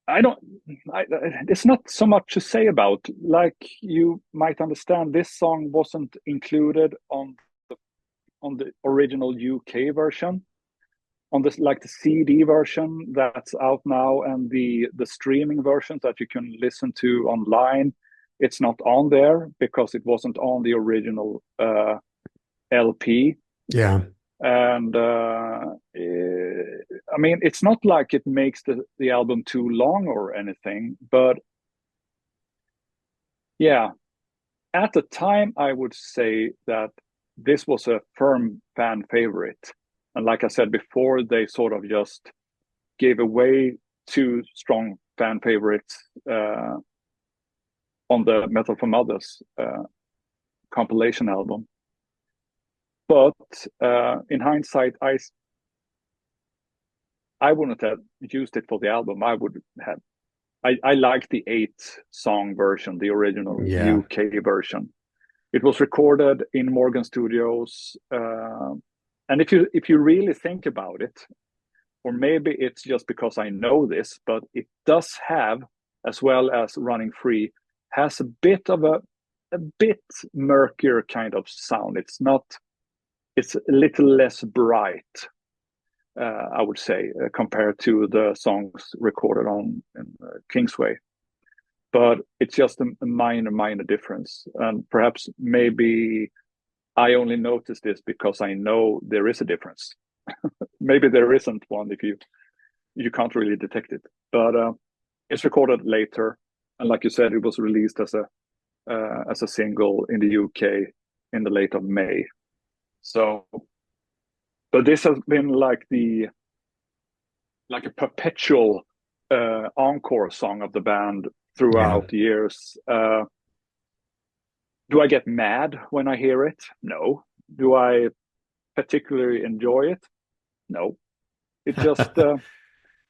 I don't. It's not so much to say about. Like you might understand, this song wasn't included on the original UK version. On this, like the CD version that's out now, and the streaming versions that you can listen to online, it's not on there because it wasn't on the original LP. Yeah. And I mean, it's not like it makes the album too long or anything, but yeah, at the time, I would say that this was a firm fan favorite. And like I said before, they sort of just gave away two strong fan favorites on the Metal for Mothers compilation album. But in hindsight, I wouldn't have used it for the album. I would have. I like the 8 song version, the original Yeah. UK version. It was recorded in Morgan Studios, and if you really think about it, or maybe it's just because I know this, but it does have, as well as Running Free, has a bit of a bit murkier kind of sound. It's a little less bright, I would say, compared to the songs recorded on Kingsway. But it's just a minor difference, and perhaps maybe I only noticed this because I know there is a difference. Maybe there isn't one if you can't really detect it. But it's recorded later, and like you said, it was released as a single in the UK in the late of May. So, but this has been like a perpetual encore song of the band Yeah. throughout the years. Do I get mad when I hear it? No. Do I particularly enjoy it? No. It just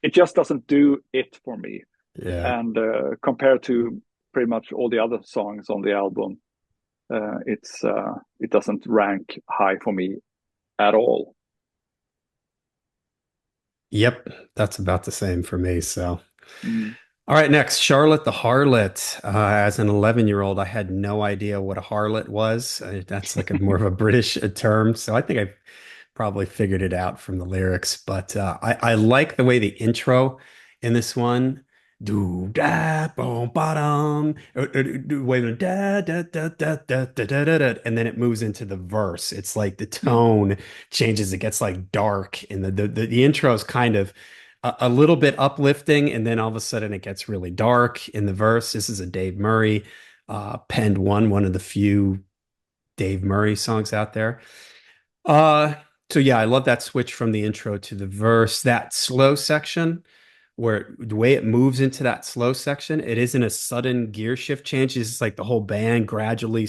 it just doesn't do it for me. Yeah. And compared to pretty much all the other songs on the album, it doesn't rank high for me at all. Yep. That's about the same for me. So. Mm. All right, next, Charlotte the Harlot. As an 11-year-old, I had no idea what a harlot was. That's like a more of a British term. So I think I probably figured it out from the lyrics. But I like the way the intro in this one, do da boom bottom, wait a da da da da da da da da da, and then it moves into the verse. It's like the Mm. tone changes. It gets like dark, and the intro is kind of a little bit uplifting, and then all of a sudden it gets really dark in the verse. This is a Dave Murray penned one of the few Dave Murray songs out there. Uh, so yeah, I love that switch from the intro to the verse. That slow section, where the way it moves into that slow section, it isn't a sudden gear shift change. It's just like the whole band gradually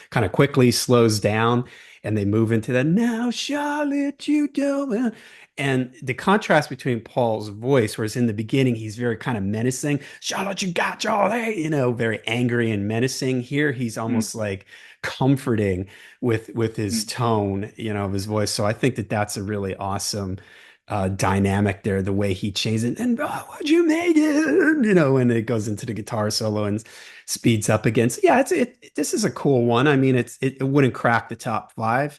kind of quickly slows down, and they move into the now, Charlotte, you don't. And the contrast between Paul's voice, whereas in the beginning he's very kind of menacing, Charlotte, you got y'all, hey, very angry and menacing. Here he's Mm. almost like comforting with his Mm. tone, of his voice. So I think that that's a really awesome dynamic there, the way he changes it. And oh, what you made it, when it goes into the guitar solo and speeds up again. So yeah, this is a cool one. I mean, it wouldn't crack the top 5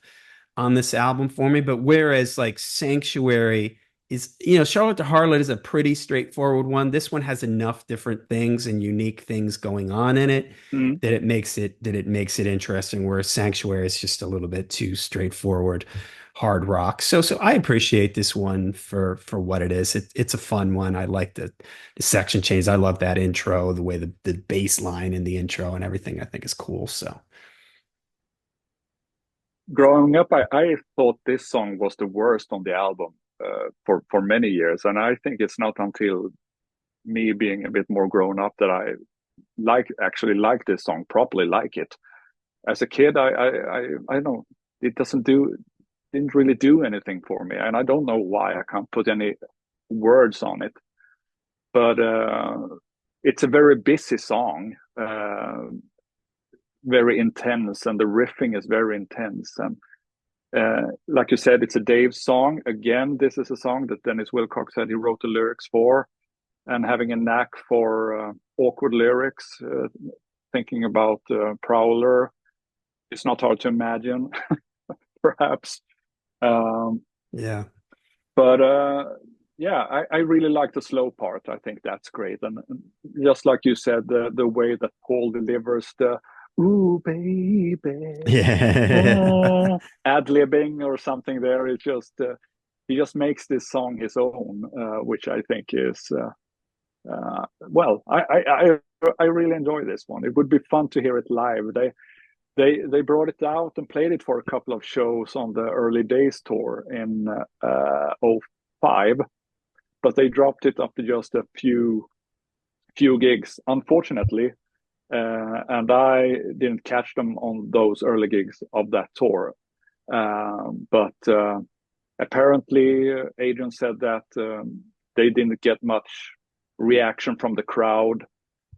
on this album for me, but whereas like Sanctuary is, Charlotte the Harlot is a pretty straightforward one. This one has enough different things and unique things going on in it Mm. that it makes it interesting, whereas Sanctuary is just a little bit too straightforward hard rock. So I appreciate this one for what it is. It's a fun one. I like the section change. I love that intro, the way the bass line in the intro and everything I think is cool. So Growing up, I thought this song was the worst on the album for many years, and I think it's not until me being a bit more grown up that I actually like this song properly, like it. As a kid, I don't know, it didn't really do anything for me, and I don't know why. I can't put any words on it, but it's a very busy song, very intense, and the riffing is very intense, and Like you said, it's a Dave song. Again, this is a song that Dennis Wilcox said he wrote the lyrics for, and having a knack for awkward lyrics, thinking about Prowler, it's not hard to imagine, perhaps. Um, Yeah. but yeah, I really like the slow part. I think that's great. And just like you said, the way that Paul delivers the "ooh baby," Yeah. ad-libbing or something there, it's just he just makes this song his own, which I think is well, I really enjoy this one. It would be fun to hear it live. They brought it out and played it for a couple of shows on the Early Days tour in '05, but they dropped it after just a few gigs, unfortunately. And I didn't catch them on those early gigs of that tour. But apparently, Adrian said that they didn't get much reaction from the crowd.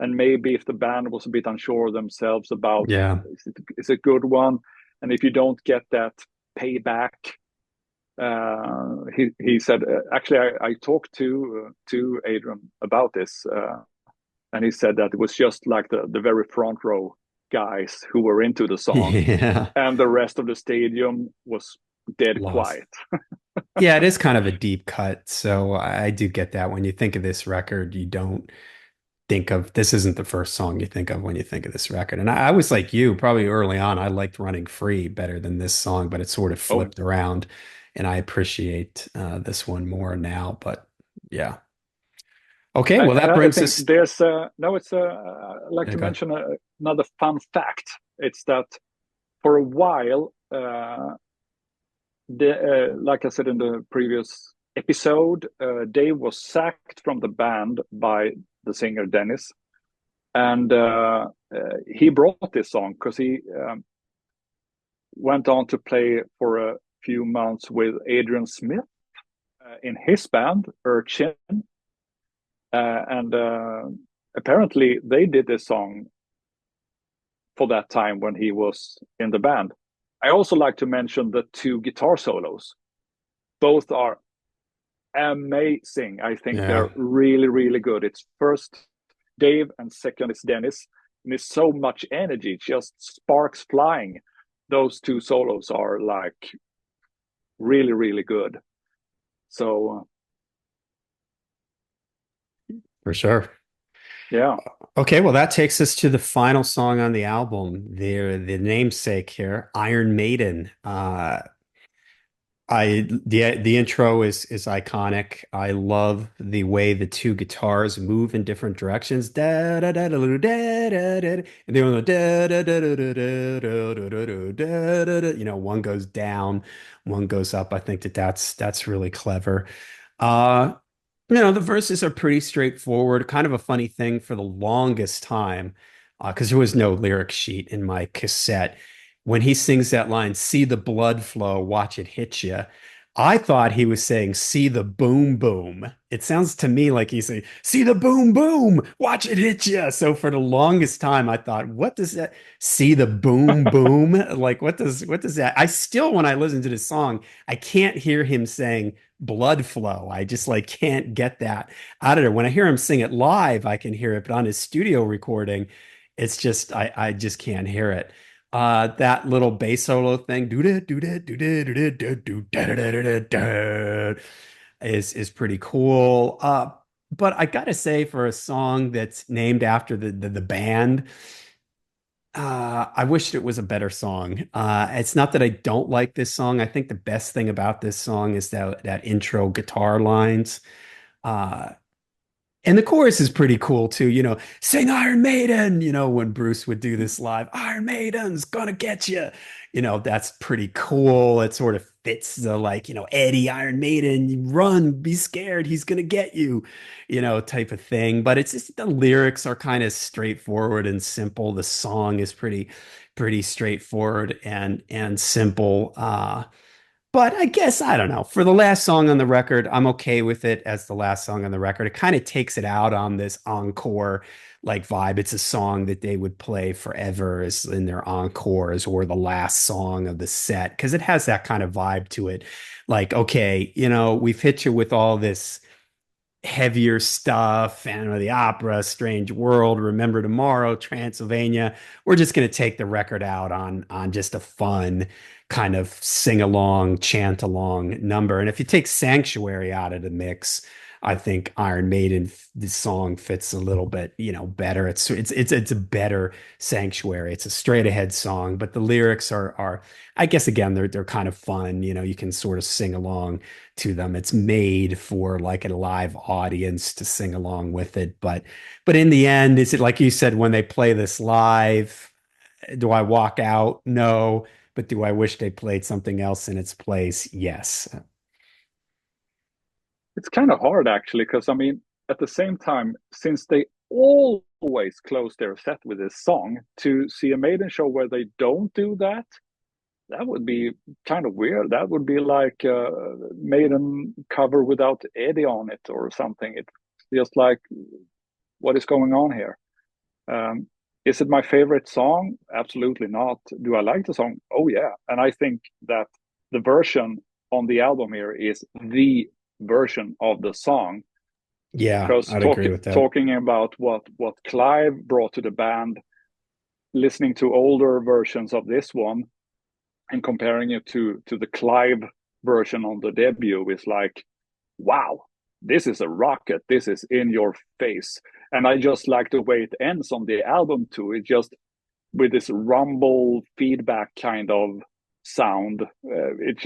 And maybe if the band was a bit unsure themselves about Yeah. is it a good one, and if you don't get that payback, he said actually I talked to Adrian about this, and he said that it was just like the very front row guys who were into the song, Yeah. and the rest of the stadium was dead Lost. quiet. Yeah, it is kind of a deep cut. So I do get that. When you think of this record, you don't think of this isn't the first song you think of when you think of this record. And I was like you, probably early on, I liked Running Free better than this song, but it sort of Oh, flipped around and I appreciate this one more now. But yeah. Okay, well, that I brings think us. there's no. It's I'd like to Okay. mention another fun fact. It's that for a while, like I said in the previous episode, Dave was sacked from the band by the singer Dennis, and he brought this song because he went on to play for a few months with Adrian Smith in his band Urchin, and apparently they did this song for that time when he was in the band. I also like to mention the two guitar solos. Both are amazing. I think Yeah, they're really, really good. It's first Dave and second is Dennis. And it's so much energy, just sparks flying. Those two solos are like really, really good. So, for sure. yeah. Okay, well, that takes us to the final song on the album, the namesake here, Iron Maiden. The intro is iconic. I love the way the two guitars move in different directions. Da da da da da da da da, and the other da da da da da da da da da da da. One goes down, one goes up. I think that's really clever. Uh, the verses are pretty straightforward. Kind of a funny thing for the longest time, because there was no lyric sheet in my cassette. When he sings that line, "See the blood flow, watch it hit you." I thought he was saying, "See the boom boom." It sounds to me like he's saying, "See the boom boom, watch it hit you." So for the longest time, I thought, "What does that? See the boom boom? Like what does that?" I still, when I listen to this song, I can't hear him saying blood flow. I just like can't get that out of there. When I hear him sing it live, I can hear it, but on his studio recording, it's just I just can't hear it. That little bass solo thing, do da do da do da do da do da da da da da, is pretty cool. But I gotta say, for a song that's named after the band, I wished it was a better song. It's not that I don't like this song. I think the best thing about this song is that intro guitar lines. Uh, and the chorus is pretty cool too. Sing Iron Maiden, when Bruce would do this live, Iron Maiden's gonna get you. That's pretty cool. It sort of fits the like, Eddie Iron Maiden, you run, be scared, he's gonna get you, type of thing. But it's just the lyrics are kind of straightforward and simple. The song is pretty straightforward and simple. But I guess, I don't know. For the last song on the record, I'm okay with it as the last song on the record. It kind of takes it out on this encore, like vibe. It's a song that they would play forever as in their encores or the last song of the set because it has that kind of vibe to it. Like, okay, we've hit you with all this heavier stuff and the opera, Strange World, Remember Tomorrow, Transylvania. We're just going to take the record out on just a fun kind of sing along, chant along number. And if you take Sanctuary out of the mix, I think Iron Maiden, the song fits a little bit, better. It's a better Sanctuary. It's a straight ahead song, but the lyrics are I guess again they're kind of fun. You can sort of sing along to them. It's made for like a live audience to sing along with it. But in the end, is it like you said, when they play this live, do I walk out? No. But do I wish they played something else in its place? Yes. It's kind of hard actually, because I mean, at the same time, since they always close their set with this song, to see a Maiden show where they don't do that, that would be kind of weird. That would be like a Maiden cover without Eddie on it or something. It's just like, what is going on here? Um, is it my favorite song? Absolutely not. Do I like the song? Oh yeah, and I think that the version on the album here is the version of the song, Yeah, because I'd agree with that. talking about what Clive brought to the band, listening to older versions of this one and comparing it to the Clive version on the debut is like, wow, this is a rocket. This is in your face. And I just like the way it ends on the album too. It just with this rumble feedback kind of sound. It's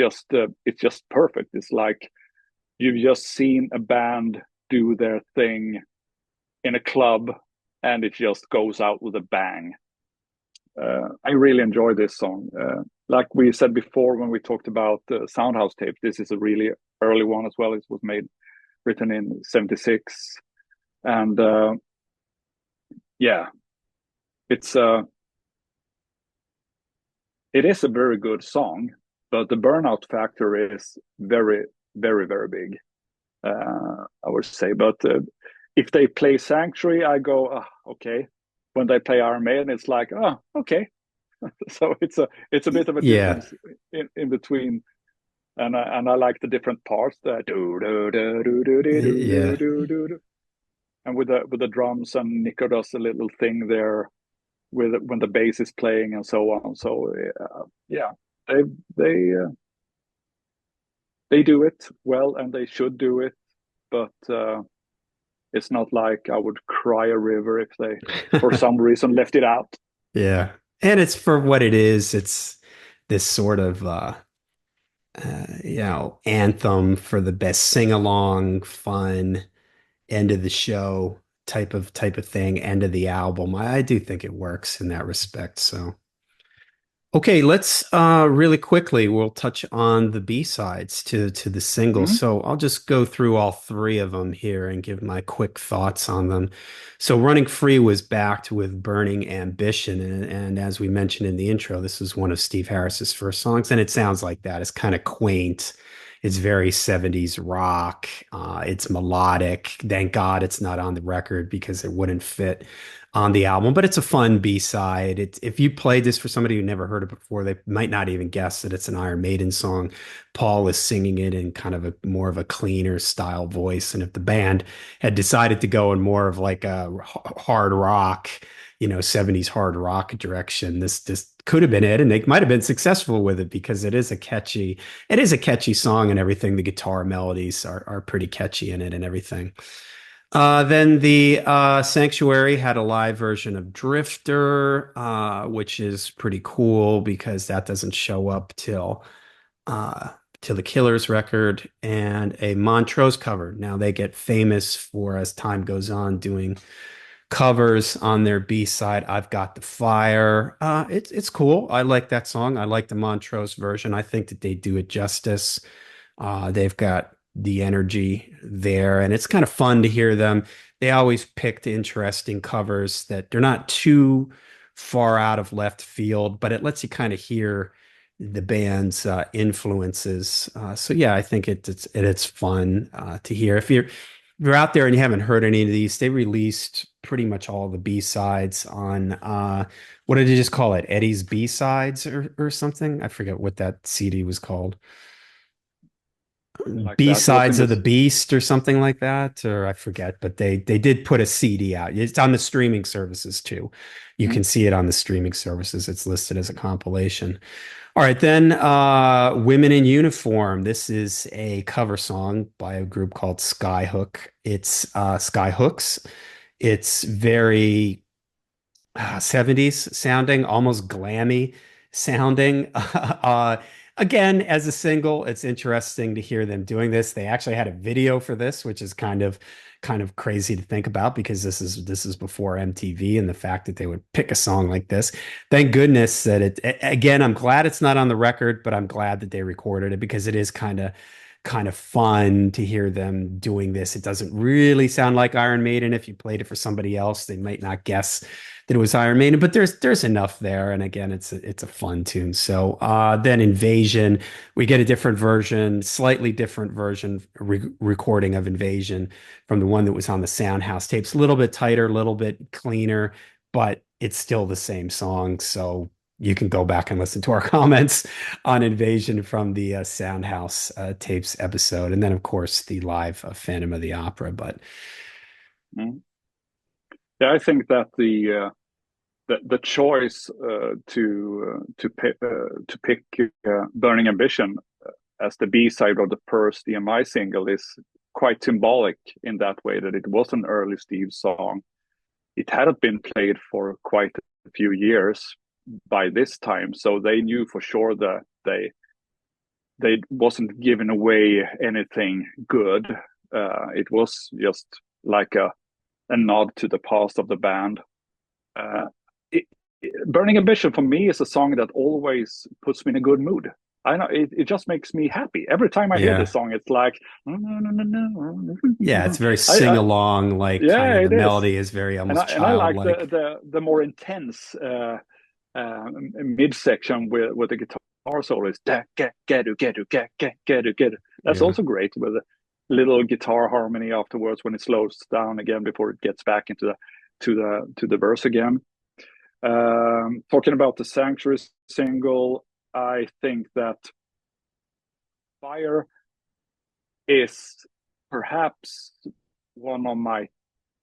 just perfect. It's like you've just seen a band do their thing in a club, and it just goes out with a bang. I really enjoy this song. Like we said before when we talked about Soundhouse tapes, this is a really early one as well. It was written in '76, and yeah, it's it is a very good song, but the burnout factor is very, very, very big. I would say, but if they play Sanctuary, I go, okay. When they play Iron Maiden, it's like, oh, okay. So it's a bit of a Yeah. difference in between, and I like the different parts. The do do do do do do do Yeah. do do do, and with the drums, and Nico does a little thing there with when the bass is playing and so on. So yeah, they they uh, they do it well, and they should do it, but it's not like I would cry a river if they, for some reason, left it out. Yeah. And it's for what it is. It's this sort of anthem for the best sing along, fun end of the show type of thing, end of the album. I do think it works in that respect. So okay, let's really quickly we'll touch on the B-sides to the singles. Mm-hmm. So I'll just go through all three of them here and give my quick thoughts on them. So Running Free was backed with Burning Ambition, and as we mentioned in the intro, this is one of Steve Harris's first songs, and it sounds like that. It's kind of quaint. It's very 70s rock. It's melodic. Thank God it's not on the record because it wouldn't fit on the album, but it's a fun B-side. If you played this for somebody who never heard it before, they might not even guess that it's an Iron Maiden song. Paul is singing it in kind of a more of a cleaner style voice. And if the band had decided to go in more of like a hard rock, 70s hard rock direction, this could have been it, and they might have been successful with it because it is a catchy song and everything. The guitar melodies are pretty catchy in it and everything. Then the Sanctuary had a live version of Drifter, which is pretty cool because that doesn't show up till the Killers record, and a Montrose cover. Now they get famous for, as time goes on, doing covers on their B side. I've Got the Fire. It's cool. I like that song. I like the Montrose version. I think that they do it justice. They've got the energy there, and it's kind of fun to hear them. They always picked interesting covers that they're not too far out of left field, but it lets you kind of hear the band's influences. So yeah, I think it's fun to hear. you're out there and you haven't heard any of these, they released pretty much all the B-sides on what did they just call it? Eddie's B-sides or something? I forget what that CD was called. Something like that. Was in B-sides of the this. Beast or something like that, or I forget, but they did put a CD out. It's on the streaming services too. You Mm, can see it on the streaming services. It's listed as a compilation. All right, then Women in Uniform. This is a cover song by a group called Skyhook. It's Skyhooks. It's very 70s sounding, almost glammy sounding. Again, as a single, it's interesting to hear them doing this. They actually had a video for this, which is kind of crazy to think about because this is before MTV and the fact that they would pick a song like this. Thank goodness that again, I'm glad it's not on the record, but I'm glad that they recorded it because it is kind of fun to hear them doing this. It doesn't really sound like Iron Maiden. If you played it for somebody else, they might not guess that it was Iron Maiden, but there's enough there. And again, it's a fun tune. So then Invasion, we get a different version, slightly different version recording of Invasion from the one that was on the Soundhouse tapes. A little bit tighter, a little bit cleaner, but it's still the same song. So you can go back and listen to our comments on Invasion from the Soundhouse tapes episode, and then of course the live Phantom of the Opera. But mm. Yeah, I think that the choice to pick Burning Ambition as the B side of the first EMI single is quite symbolic in that way that it was an early Steve song. It hadn't been played for quite a few years by this time, so they knew for sure that they wasn't giving away anything good. It was just like a nod to the past of the band. Uh, it, Burning Ambition for me is a song that always puts me in a good mood. I know it just makes me happy every time I hear yeah, this song. It's like, yeah, it's very sing I along, like kind yeah, of the it is, melody is very almost and I like childlike. the more intense midsection where the guitar solo is da get get. That's Yeah. also great with a little guitar harmony afterwards when it slows down again before it gets back into the verse again. Talking about the Sanctuary single, I think that Fire is perhaps one of my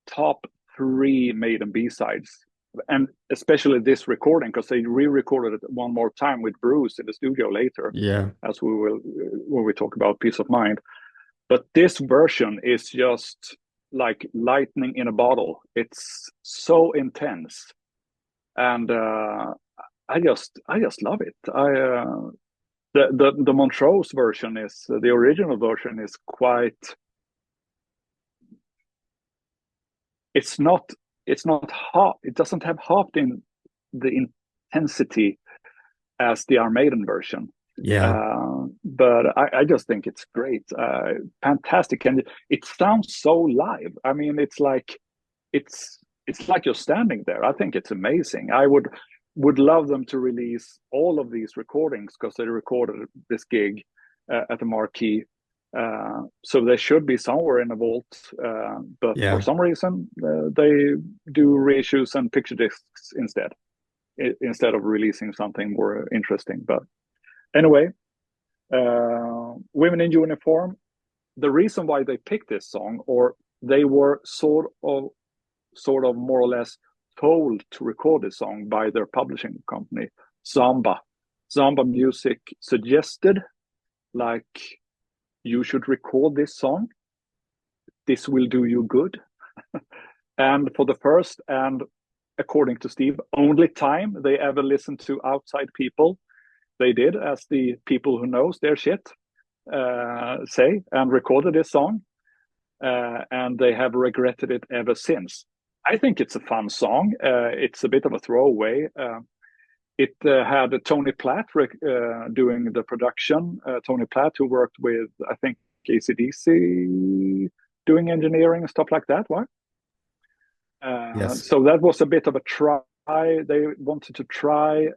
top three Maiden B-sides. And especially this recording, because they re-recorded it one more time with Bruce in the studio later, Yeah. as we will when we talk about Peace of Mind. But this version is just like lightning in a bottle. It's so intense, and I just love it. The Montrose version is the original version is quite. It's not hot. It doesn't have hot in the intensity as the Iron Maiden version. Yeah. But I just think it's great, fantastic, and it sounds so live. I mean, it's it's like you're standing there. I think it's amazing. I would love them to release all of these recordings because they recorded this gig at the Marquee. So they should be somewhere in a vault, but for Yeah. some reason they do reissues and picture discs instead of releasing something more interesting. But anyway, Women in Uniform. The reason why they picked this song, or they were sort of more or less told to record this song by their publishing company, Zamba. Zamba Music suggested, like, you should record this song. This will do you good. And for the first and, according to Steve, only time they ever listened to outside people, they did, as the people who knows their shit say, and recorded this song. And they have regretted it ever since. I think it's a fun song. It's a bit of a throwaway. It had Tony Platt doing the production. Tony Platt, who worked with, I think, AC/DC, doing engineering and stuff like that. What? Yes. So that was a bit of a try. They wanted to try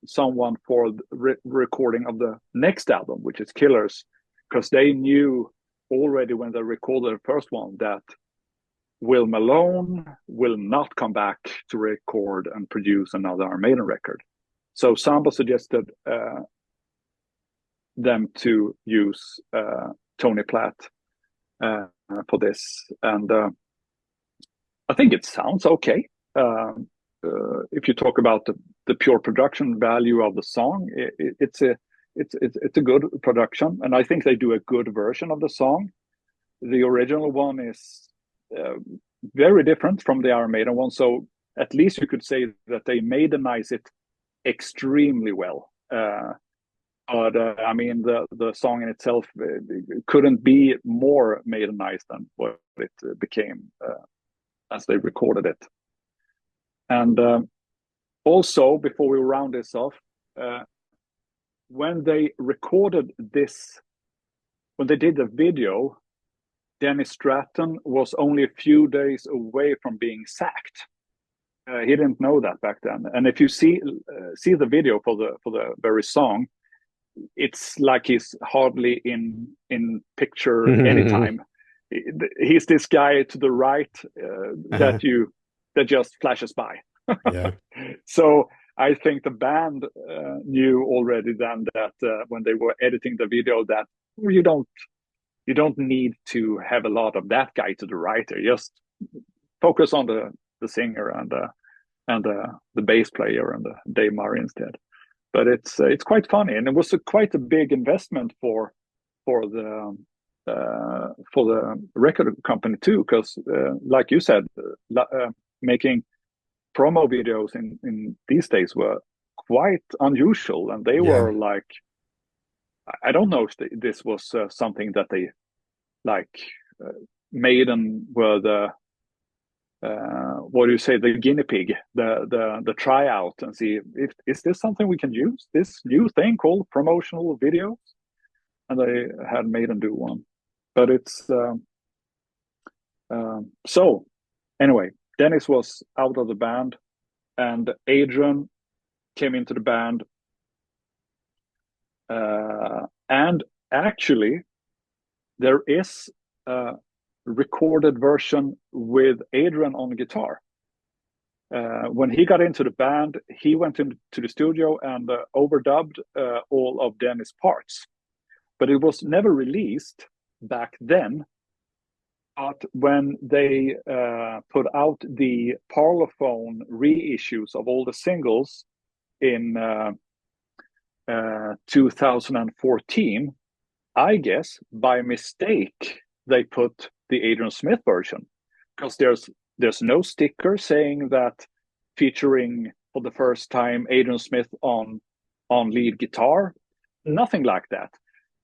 someone for the recording of the next album, which is Killers, because they knew already when they recorded the first one that Will Malone will not come back to record and produce another Iron Maiden record. So Samba suggested them to use Tony Platt for this, and I think it sounds okay. If you talk about the pure production value of the song, it's a good production, and I think they do a good version of the song. The original one is very different from the Iron Maiden one, so at least you could say that they Maidenize it extremely well. But I mean, the song in itself couldn't be more Maidenized than what it became as they recorded it. And also, before we round this off, when they recorded this, when they did the video, Dennis Stratton was only a few days away from being sacked. He didn't know that back then. And if you see the video for the very song, it's like he's hardly in picture anytime. He's this guy to the right that just flashes by. Yeah. So I think the band knew already then that when they were editing the video that you don't need to have a lot of that guy to the right. Just focus on the singer and the bass player and Dave Murray instead. But it's quite funny, and it was quite a big investment for the record company too, because like you said, making promo videos in these days were quite unusual, and they were like, I don't know if this was something that they like Maiden were the what do you say, the guinea pig, the tryout, and see if is this something we can use, this new thing called promotional videos, and they had Maiden do one. But it's so anyway, Dennis was out of the band, and Adrian came into the band, and actually there is a recorded version with Adrian on guitar. When he got into the band, he went into the studio and overdubbed all of Dennis' parts, but it was never released back then. But when they put out the Parlophone reissues of all the singles in 2014, I guess by mistake they put the Adrian Smith version, because there's no sticker saying that featuring for the first time Adrian Smith on lead guitar, nothing like that.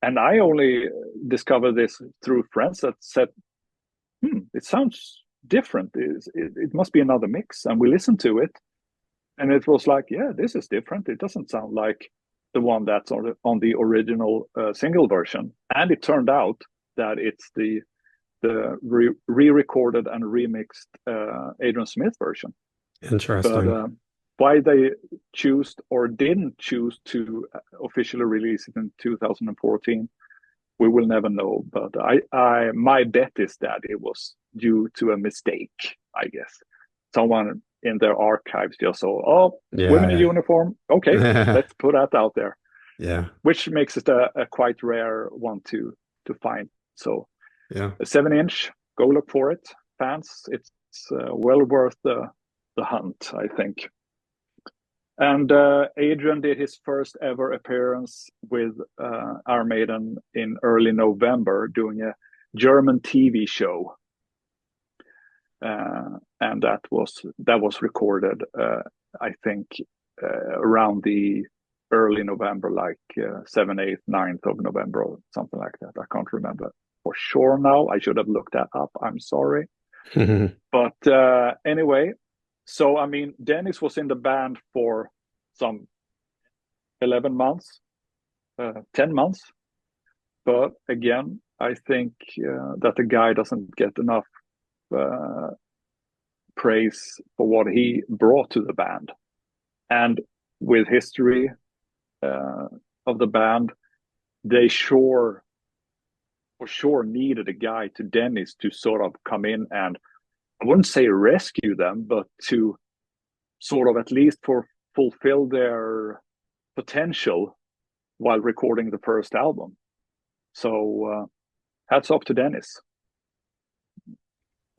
And I only discovered this through friends that said, it sounds different. It must be another mix. And we listened to it, and it was like, yeah, this is different. It doesn't sound like the one that's on the original single version. And it turned out that it's the re-recorded and remixed Adrian Smith version. Interesting. But why they chose or didn't choose to officially release it in 2014, we will never know. But I my bet is that it was due to a mistake, I guess. Someone in their archives just saw, women in uniform. Okay, let's put that out there. Yeah. Which makes it a quite rare one to find. So yeah, a 7-inch, go look for it, fans. It's well worth the hunt, I think. And Adrian did his first ever appearance with Iron Maiden in early November, doing a German TV show, and that was recorded, I think, around the early November, like 7th, 8th, 9th of November, or something like that. I can't remember for sure now. I should have looked that up. I'm sorry. But anyway, so I mean, Dennis was in the band for some 11 months, 10 months. But again, I think that the guy doesn't get enough praise for what he brought to the band. And with history of the band, they sure for sure needed a guy to Dennis to sort of come in and, I wouldn't say rescue them, but to sort of at least fulfill their potential while recording the first album. So hats off to Dennis.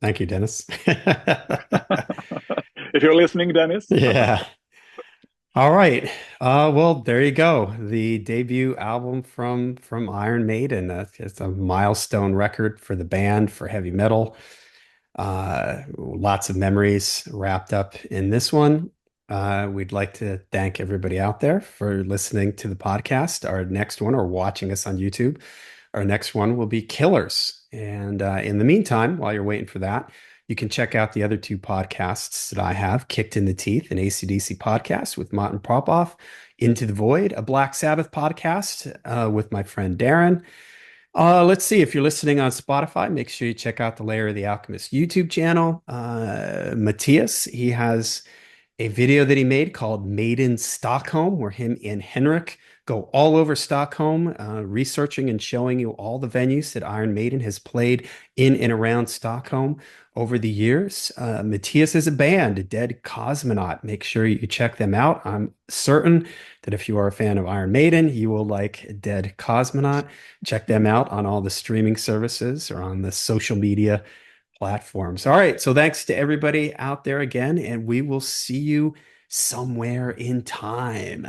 Thank you, Dennis. If you're listening, Dennis. Yeah. All right. Well, there you go. The debut album from Iron Maiden. It's a milestone record for the band for heavy metal. Lots of memories wrapped up in this one. We'd like to thank everybody out there for listening to the podcast. Our next one, or watching us on YouTube, our next one will be Killers. And in the meantime, while you're waiting for that, you can check out the other two podcasts that I have, Kicked in the Teeth, an AC/DC podcast with Martin Popoff, Into the Void, a Black Sabbath podcast with my friend Darren. Let's see. If you're listening on Spotify, make sure you check out the Layer of the Alchemist YouTube channel. Matthias, he has a video that he made called Made in Stockholm, where him and Henrik go all over Stockholm, researching and showing you all the venues that Iron Maiden has played in and around Stockholm over the years. Matthias is a band, Dead Cosmonaut. Make sure you check them out. I'm certain that if you are a fan of Iron Maiden, you will like Dead Cosmonaut. Check them out on all the streaming services or on the social media platforms. All right. So thanks to everybody out there again, and we will see you somewhere in time.